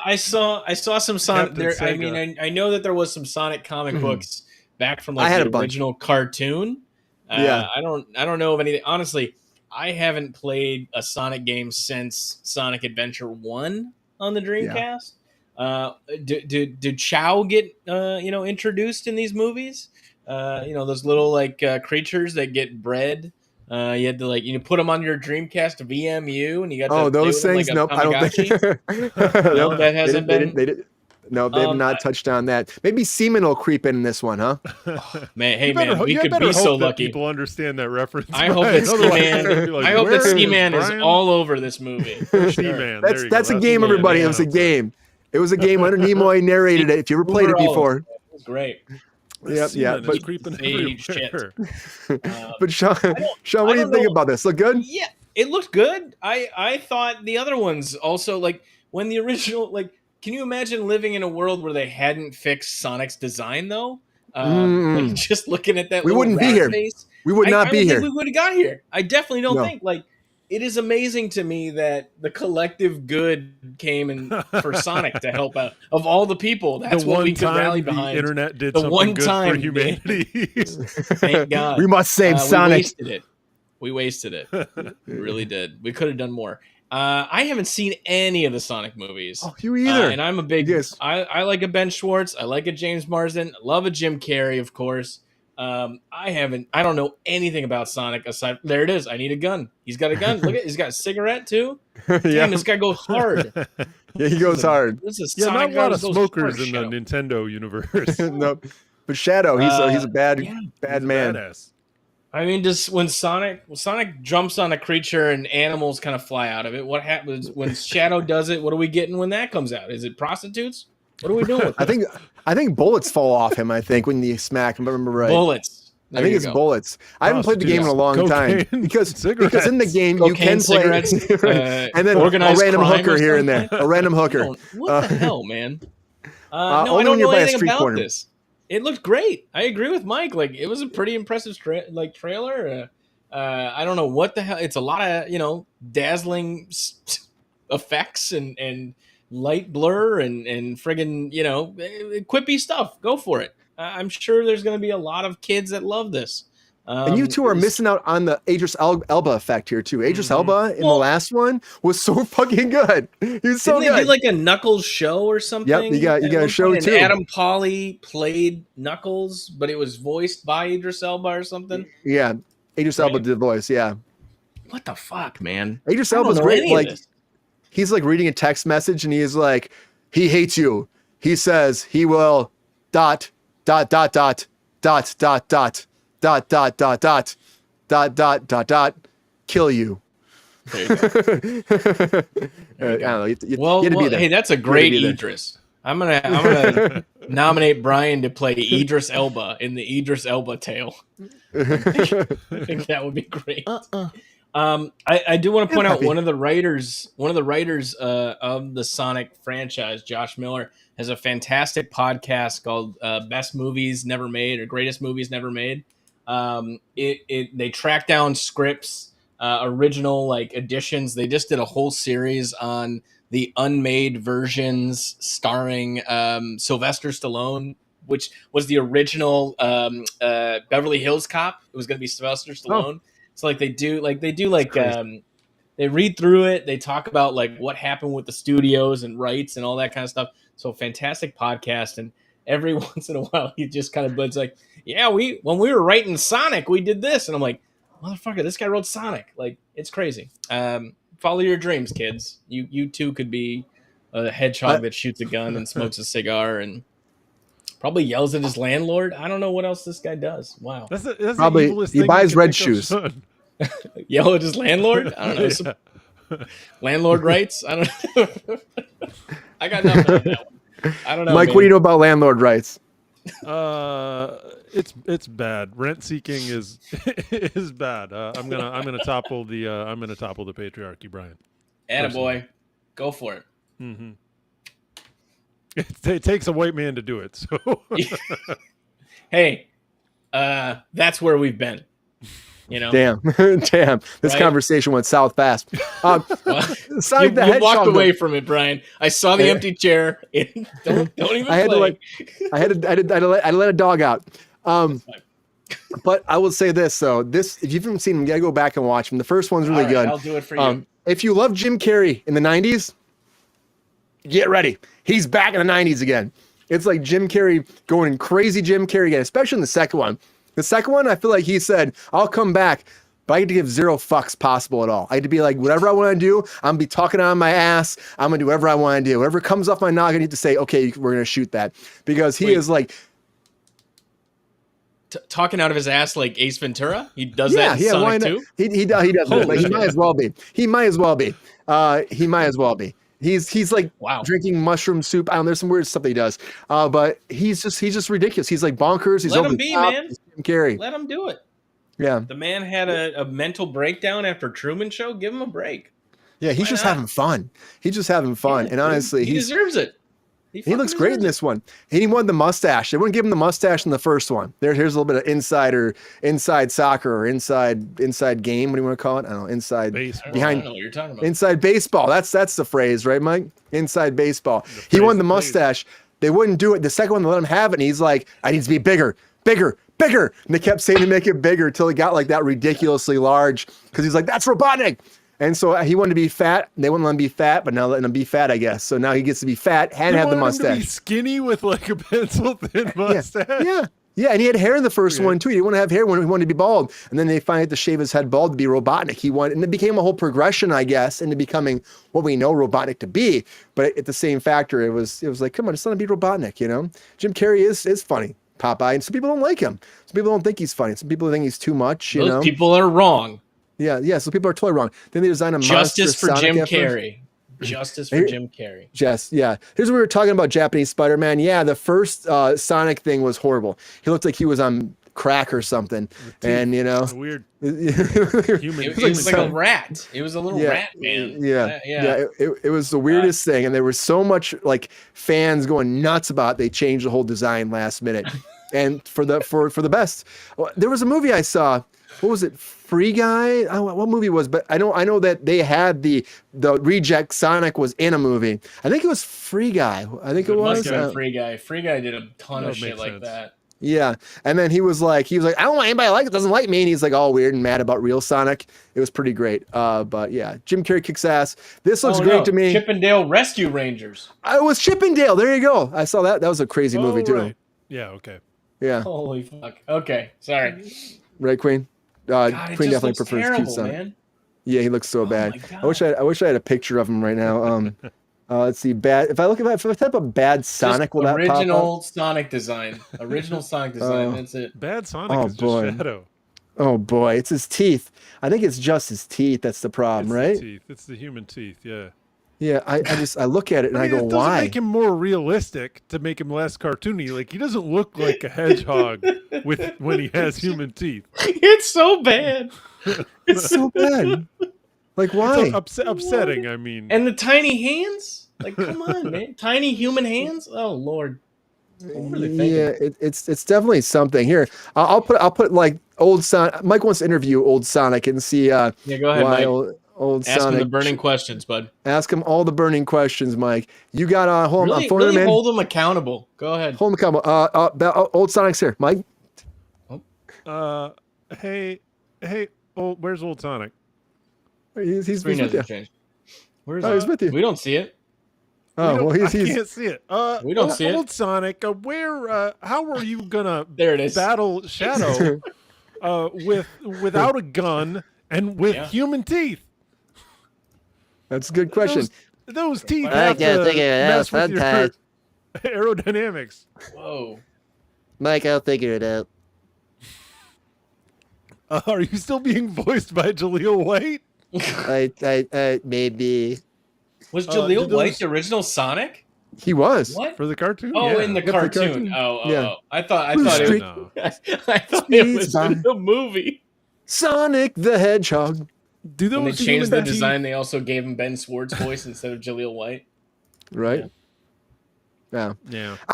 some Sonic there. I mean, I know that there was some Sonic comic books back from like the original cartoon. I don't know of anything. Honestly, I haven't played a Sonic game since Sonic Adventure 1 on the Dreamcast. Did Chow get introduced in these movies? Those little creatures that get bred. You had to put them on your Dreamcast VMU, and you got to those play with things. them like Nope, I don't think. No, that hasn't been. No, they have not touched on that. Maybe semen will creep in this one, huh? Man, hey man, we could be so lucky. People understand that reference. I hope that Ski-Man. I hope that Ski-Man is all over this movie. Ski-Man. That's a game, everybody. It was a game. It was a game. Leonard Nimoy narrated it. If you ever played it before, it was great. Yeah, but creeping shit. But Sean, what do you think about this? Look good? Yeah, it looked good. I thought the other ones also, like when the original, like, can you imagine living in a world where they hadn't fixed Sonic's design though? Like just looking at that, we wouldn't be here. Face, we would not be here. We would have got here. I definitely don't think like. It is amazing to me that the collective good came in for Sonic to help out. Of all the people, that's what we could rally behind. The internet did something good for humanity. Thank God. We must save Sonic. We wasted it. We really did. We could have done more. I haven't seen any of the Sonic movies. Oh, you either. And I'm a big... I like a Ben Schwartz. I like a James Marsden. I love a Jim Carrey, of course. I don't know anything about Sonic aside. There it is. I need a gun. He's got a gun. Look at, he's got a cigarette too. Damn, this guy goes hard. Yeah, he goes hard. This is not a lot of smokers in the Nintendo universe. No, but Shadow, he's a bad man. Badass. I mean, just when Sonic jumps on a creature and animals kind of fly out of it, what happens when Shadow does it? What are we getting when that comes out? Is it prostitutes? What are we doing? I think bullets fall off him. I think when you smack him, if I remember right. Bullets. I think it's bullets. I haven't played the game in a long time because in the game you can play and then a random hooker here and there, a random hooker. What the hell, man? No, I don't know anything about this. It looked great. I agree with Mike. Like it was a pretty impressive trailer. I don't know what the hell. It's a lot of dazzling effects and light blur and friggin' quippy stuff. Go for it. I'm sure there's going to be a lot of kids that love this. And you two are missing out on the Idris Elba effect here too. Idris Elba in the last one was so fucking good. He was so good. Didn't they do like a Knuckles show or something? Yep, you got a show too. Adam Pally played Knuckles, but it was voiced by Idris Elba or something. Yeah, Idris Elba did the voice. Yeah. What the fuck, man? Idris Elba's great. Like he's like reading a text message and he's like, he hates you. He says he will ... kill you. There you go. I don't know. You well, hey, that's a great Idris. I'm gonna nominate Brian to play Idris Elba in the Idris Elba tale. I think that would be great. I do want to point out one of the writers of the Sonic franchise, Josh Miller, has a fantastic podcast called Best Movies Never Made or Greatest Movies Never Made. They track down scripts, original editions. They just did a whole series on the unmade versions starring Sylvester Stallone, which was the original Beverly Hills Cop. It was going to be Sylvester Stallone. So they read through it. They talk about what happened with the studios and rights and all that kind of stuff. So fantastic podcast. And every once in a while, he just kind of buds like, yeah, when we were writing Sonic, we did this. And I'm like, motherfucker, this guy wrote Sonic. It's crazy. Follow your dreams, kids. You too could be a hedgehog that shoots a gun and smokes a cigar and probably yells at his landlord. I don't know what else this guy does. Wow. That's probably he buys red shoes. Yell at his landlord? I don't know. Landlord rights? I don't know. I got nothing on that one. I don't know. Mike, what do you know about landlord rights? It's bad. Rent seeking is bad. I'm gonna topple the patriarchy, Brian. Attaboy. Go for it. Mm-hmm. It takes a white man to do it. So hey, that's where we've been. Damn. This conversation went south fast. You walked away from it, Brian. I saw the empty chair. Don't even. I had to let a dog out. But I will say this though, if you haven't seen him, you gotta go back and watch him. The first one's really good. I'll do it for you. If you love Jim Carrey in the 90s, get ready. He's back in the 90s again. It's like Jim Carrey going crazy Jim Carrey again, especially in the second one. The second one, I feel like he said, I'll come back, but I get to give zero fucks possible at all. I get to be like, whatever I want to do, I'm going to be talking on my ass. I'm going to do whatever I want to do. Whatever comes off my noggin, I need to say, okay, we're going to shoot that. Because he is like... talking out of his ass like Ace Ventura? He does that in Sonic 2? He does. Like, he might as well be. He might as well be. He's like drinking mushroom soup. I don't know, there's some weird stuff that he does. But he's just ridiculous. He's like bonkers. He's Let over him the be, top. man. He's Jim Carrey. Let him do it. Yeah. The man had a mental breakdown after Truman Show. Give him a break. Yeah, he's just having fun. He's just having fun. Yeah, and honestly, he deserves it. He looks great in this one. And he won the mustache. They wouldn't give him the mustache in the first one. Here's a little bit of inside soccer or inside game. What do you want to call it? I don't know. Inside baseball. Behind. I don't know what you're talking about. Inside baseball. That's the phrase, right, Mike? Inside baseball. He won the mustache. They wouldn't do it. The second one, they let him have it. And he's like, I need to be bigger. And they kept saying to make it bigger until it got like that ridiculously large. Because he's like, that's Robotnik. And so he wanted to be fat. They wouldn't let him be fat, but now letting him be fat, I guess. So now he gets to be fat and have the mustache. Him to be skinny with like a pencil thin mustache. Yeah. And he had hair in the first one too. He didn't want to have hair when he wanted to be bald. And then they finally had to shave his head bald to be Robotnik. And it became a whole progression, I guess, into becoming what we know Robotnik to be. But at the same factor, it was like, come on, just let him be Robotnik, you know? Jim Carrey is funny, Popeye, and some people don't like him. Some people don't think he's funny. Some people think he's too much, you know? Those people are wrong. Yeah, so people are totally wrong. Then they design a Justice for Sonic Jim effort. Carrey. Justice for Jim Carrey. Here's what we were talking about Japanese Spider-Man. Yeah, the first Sonic thing was horrible. He looked like he was on crack or something. And, you know. Weird. It was like a rat. It was a little rat man. Yeah. It was the weirdest thing. And there was so much like fans going nuts about it. They changed the whole design last minute. And for the best. There was a movie I saw. What was it? Free Guy? What movie was? But I know that they had the reject Sonic was in a movie. I think it was Free Guy. I think it was. Must have been Free Guy. Free Guy did a ton of shit like that. Yeah, and then he was like, I don't want anybody like it doesn't like me, and he's like all weird and mad about real Sonic. It was pretty great. But yeah, Jim Carrey kicks ass. This looks great to me. Chippendale Rescue Rangers. It was Chippendale. There you go. I saw that. That was a crazy movie too. Right. Yeah. Okay. Yeah. Holy fuck. Okay. Sorry. Right, Queen. God, Queen definitely prefers terrible, cute Sonic. man. Yeah, he looks so bad. I wish I had a picture of him right now. Let's see. Bad. If I type of bad Sonic, will that pop up? Original Sonic design. Original Sonic design. That's it. Bad Sonic is just Shadow. Oh boy, it's his teeth. I think it's just his teeth. That's the problem, right? The teeth. It's the human teeth. Yeah. Yeah, I look at it and I go, it doesn't why? Make him more realistic to make him less cartoony. Like he doesn't look like a hedgehog when he has human teeth. It's so bad. It's so bad. Like why? It's upsetting. I mean, and the tiny hands. Like, come on, man! Tiny human hands. Oh Lord. Yeah, it's definitely something. Here, I'll put like old Sonic. Mike wants to interview old Sonic and see. Yeah, go ahead, Mike. Old Ask Sonic. him the burning questions, bud. Ask him all the burning questions, Mike. You got hold on, phone him in. Hold him accountable. Go ahead. Hold him accountable. Old Sonic's here, Mike. Hey, where's old Sonic? He's with you. Where's he's with you. We don't see it. Oh, well, I can't see it. We don't see it. Old Sonic, how are you gonna there it is. battle Shadow without a gun and with human teeth? That's a good question. Those teeth have to mess with your aerodynamics. Whoa. Mike, I'll figure it out. Are you still being voiced by Jaleel White? I maybe. Was Jaleel White the original Sonic? He was. What? For the cartoon? Oh, yeah. in the cartoon. Oh. I thought it was in the movie. Sonic the Hedgehog. When they changed the design, they also gave him Ben Swart's voice instead of Jaleel White. Right? Yeah.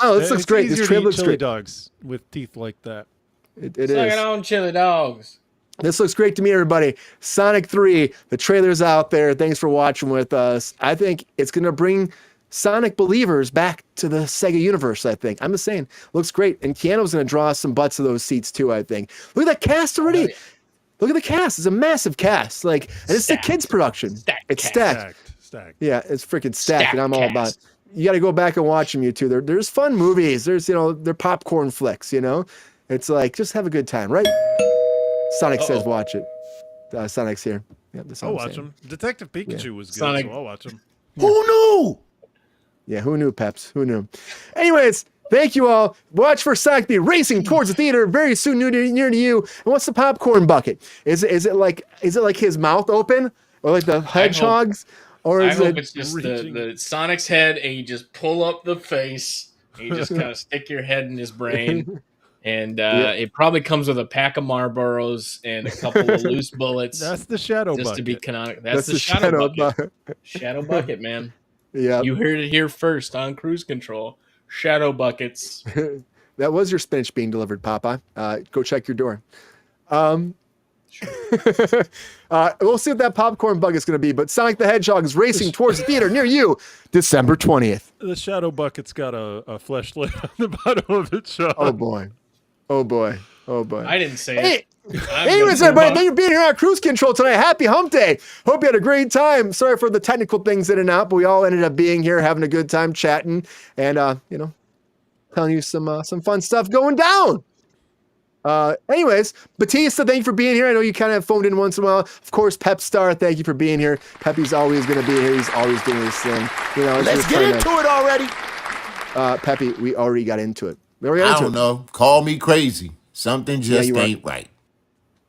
Oh, this looks great. This trailer looks great. Dogs with teeth like that. It is. Suck it on, chili dogs. This looks great to me, everybody. Sonic 3, the trailer's out there. Thanks for watching with us. I think it's going to bring Sonic believers back to the Sega universe, I think. I'm just saying, looks great. And Keanu's going to draw some butts of those seats too, I think. Look at that cast already. Oh, yeah. Look at the cast. It's a massive cast. Like, and it's a kids production. It's stacked. Yeah, it's freaking stacked, and I'm all about it. You got to go back and watch them, you two. There's fun movies. There's, they're popcorn flicks, It's like, just have a good time, right? Sonic says watch it. Sonic's here. Yeah, I'll watch him. Detective Pikachu was good, Sonic. so I'll watch him. Who knew? Yeah, who knew, Peps? Who knew? Anyways, thank you all. Watch for Sonic be racing towards the theater very soon, near to you. And what's the popcorn bucket? Is it like his mouth open, or like the hedgehogs, or is I hope it's just the Sonic's head, and you just pull up the face, and you just kind of stick your head in his brain, and it probably comes with a pack of Marlboros and a couple of loose bullets. That's the shadow bucket. Just to be canonical. That's the shadow bucket. Shadow bucket, man. Yeah, you heard it here first on Kruse Control. Shadow buckets. That was your spinach being delivered, Papa. Go check your door. We'll see what that popcorn bug is going to be. But Sonic the Hedgehog is racing towards the theater near you, December 20th. The shadow bucket's got a fleshlight on the bottom of it, Sean. Oh boy. I didn't say it. Anyways, everybody, thank you for being here on Kruse Control tonight. Happy Hump Day. Hope you had a great time. Sorry for the technical things in and out, but we all ended up being here, having a good time chatting, and telling you some fun stuff going down. Anyways, Batista, thank you for being here. I know you kind of phoned in once in a while. Of course, Pep Star, thank you for being here. Peppy's always going to be here. He's always doing his thing. Let's get into it already. Peppy, we already got into it. I don't know. Call me crazy. Something just ain't right.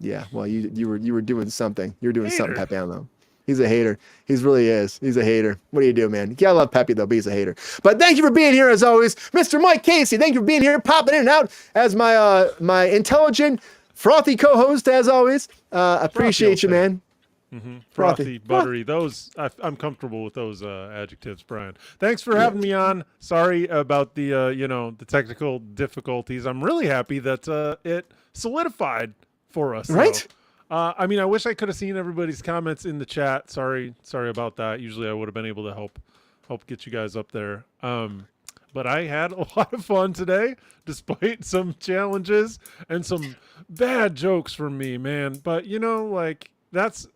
Yeah, well, you were doing something. You're doing something, Peppy. I don't know. He's a hater. He really is. He's a hater. What do you do, man? You gotta love Peppy, though, but he's a hater. But thank you for being here, as always. Mr. Mike Casey, thank you for being here, popping in and out as my intelligent, frothy co-host, as always. Appreciate you, man. Mm-hmm. Frothy, buttery. Those I'm comfortable with those adjectives, Brian. Thanks for having me on. Sorry about the the technical difficulties. I'm really happy that it solidified for us. Right? I mean, I wish I could have seen everybody's comments in the chat. Sorry about that. Usually I would have been able to help get you guys up there. But I had a lot of fun today, despite some challenges and some bad jokes from me, man. But that's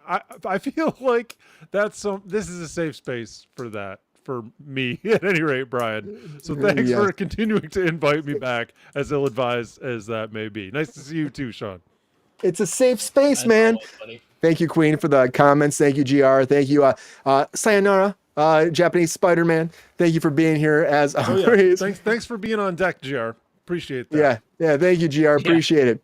I feel like this is a safe space for that. For me, at any rate, Brian. So thanks for continuing to invite me back, as ill-advised as that may be. Nice to see you too, Sean. It's a safe space, man. Thank you, Queen, for the comments. Thank you, GR. Thank you, Sayonara, Japanese Spider-Man. Thank you for being here, as always. Thanks for being on deck, GR. Appreciate that. Yeah. Thank you, GR. Appreciate it.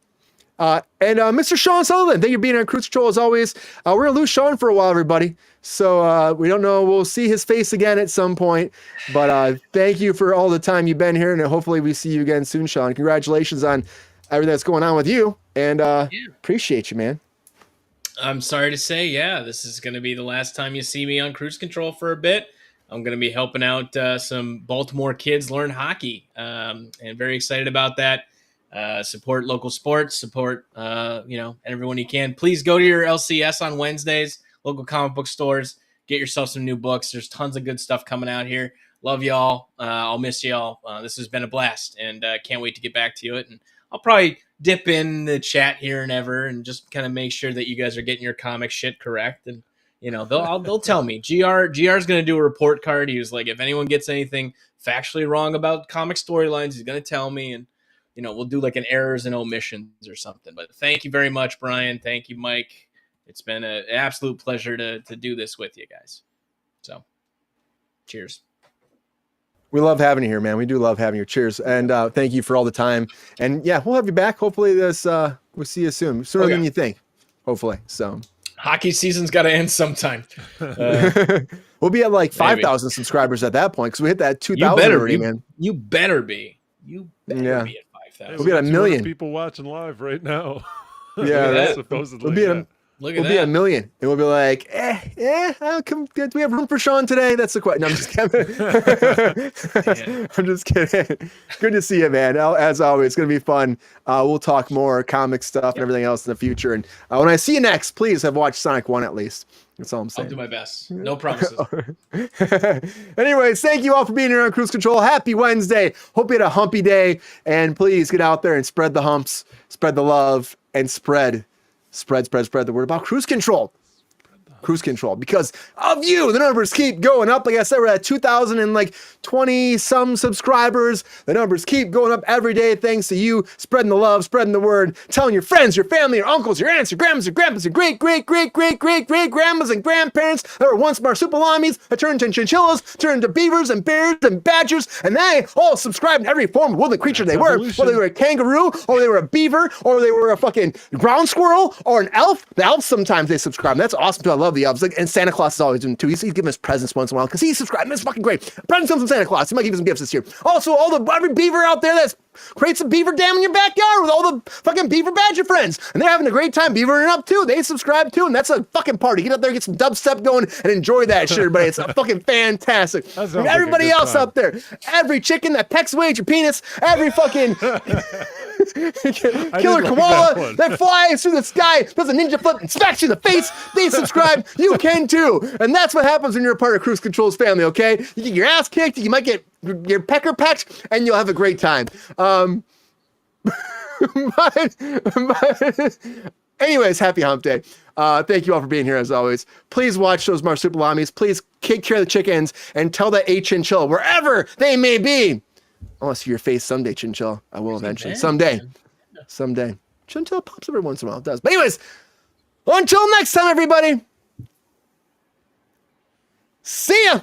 And Mr. Sean Sullivan, thank you for being on Kruse Control as always. We're going to lose Sean for a while, everybody. So we don't know. We'll see his face again at some point. But thank you for all the time you've been here. And hopefully we see you again soon, Sean. Congratulations on everything that's going on with you. And appreciate you, man. I'm sorry to say, this is going to be the last time you see me on Kruse Control for a bit. I'm going to be helping out some Baltimore kids learn hockey. And very excited about that. Support local sports, support everyone you can. Please go to your LCS on Wednesdays, local comic book stores, get yourself some new books. There's tons of good stuff coming out here. Love y'all. I'll miss y'all. This has been a blast, and can't wait to get back to it. And I'll probably dip in the chat here and ever and just kind of make sure that you guys are getting your comic shit correct. And they'll tell me. GR's going to do a report card. He was like, if anyone gets anything factually wrong about comic storylines, he's going to tell me. And we'll do like an errors and omissions or something. But thank you very much, Brian. Thank you, Mike. It's been an absolute pleasure to do this with you guys. So, cheers. We love having you here, man. We do love having you. Cheers. And thank you for all the time. And we'll have you back. Hopefully we'll see you soon. Sooner than you think. Hopefully. So hockey season's got to end sometime. We'll be at like 5,000 subscribers at that point because we hit that 2,000 already, man. You better be. You better be at 5,000. We'll be at 1 million people watching live right now. Yeah, supposedly. We'll be at 1 million, and we'll be like, do we have room for Sean today? That's the question. No, I'm just kidding. I'm just kidding. Good to see you, man. As always, it's going to be fun. We'll talk more comic stuff and everything else in the future. And when I see you next, please have watched Sonic 1 at least. That's all I'm saying. I'll do my best. No promises. Anyways, thank you all for being here on Kruse Control. Happy Wednesday. Hope you had a humpy day. And please get out there and spread the humps, spread the love, and spread the word about Kruse Control. Kruse Control, because of you, the numbers keep going up. Like I said, we're at 2,020 some subscribers. The numbers keep going up every day thanks to you spreading the love, spreading the word, telling your friends, your family, your uncles, your aunts, your grandmas, your grandpas, your great grandmas and grandparents that were once marsupilami that turned into chinchillas, turned into beavers and bears and badgers, and they all subscribed to every form of woodland creature they were, whether they were a kangaroo or they were a beaver or they were a fucking ground squirrel or an elf. The elves sometimes they subscribe. And that's awesome too. I love the elves. Like, and Santa Claus is always doing too. He's giving us presents once in a while because he's subscribing. That's fucking great. Presents from Santa Claus. He might give you some gifts this year. Also, every beaver out there that's creates a beaver dam in your backyard with all the fucking beaver badger friends, and they're having a great time beavering up too. They subscribe too, and that's a fucking party. Get up there, get some dubstep going, and enjoy that shit, everybody. It's a fucking fantastic. And everybody else out there, every chicken that pecks away at your penis, every fucking killer koala that flies through the sky, does a ninja flip and smacks you in the face, they subscribe. You can too. And that's what happens when you're a part of Kruse Control's family, okay? You get your ass kicked, you might get your pecker pecked, and you'll have a great time. Anyways, happy hump day. Thank you all for being here as always. Please watch those marsupilamis. Please take care of the chickens and tell that a chinchilla, wherever they may be. I want to see your face someday, chinchilla. I will eventually. Someday. Chinchilla pops every once in a while. It does. But anyways, until next time, everybody. See ya.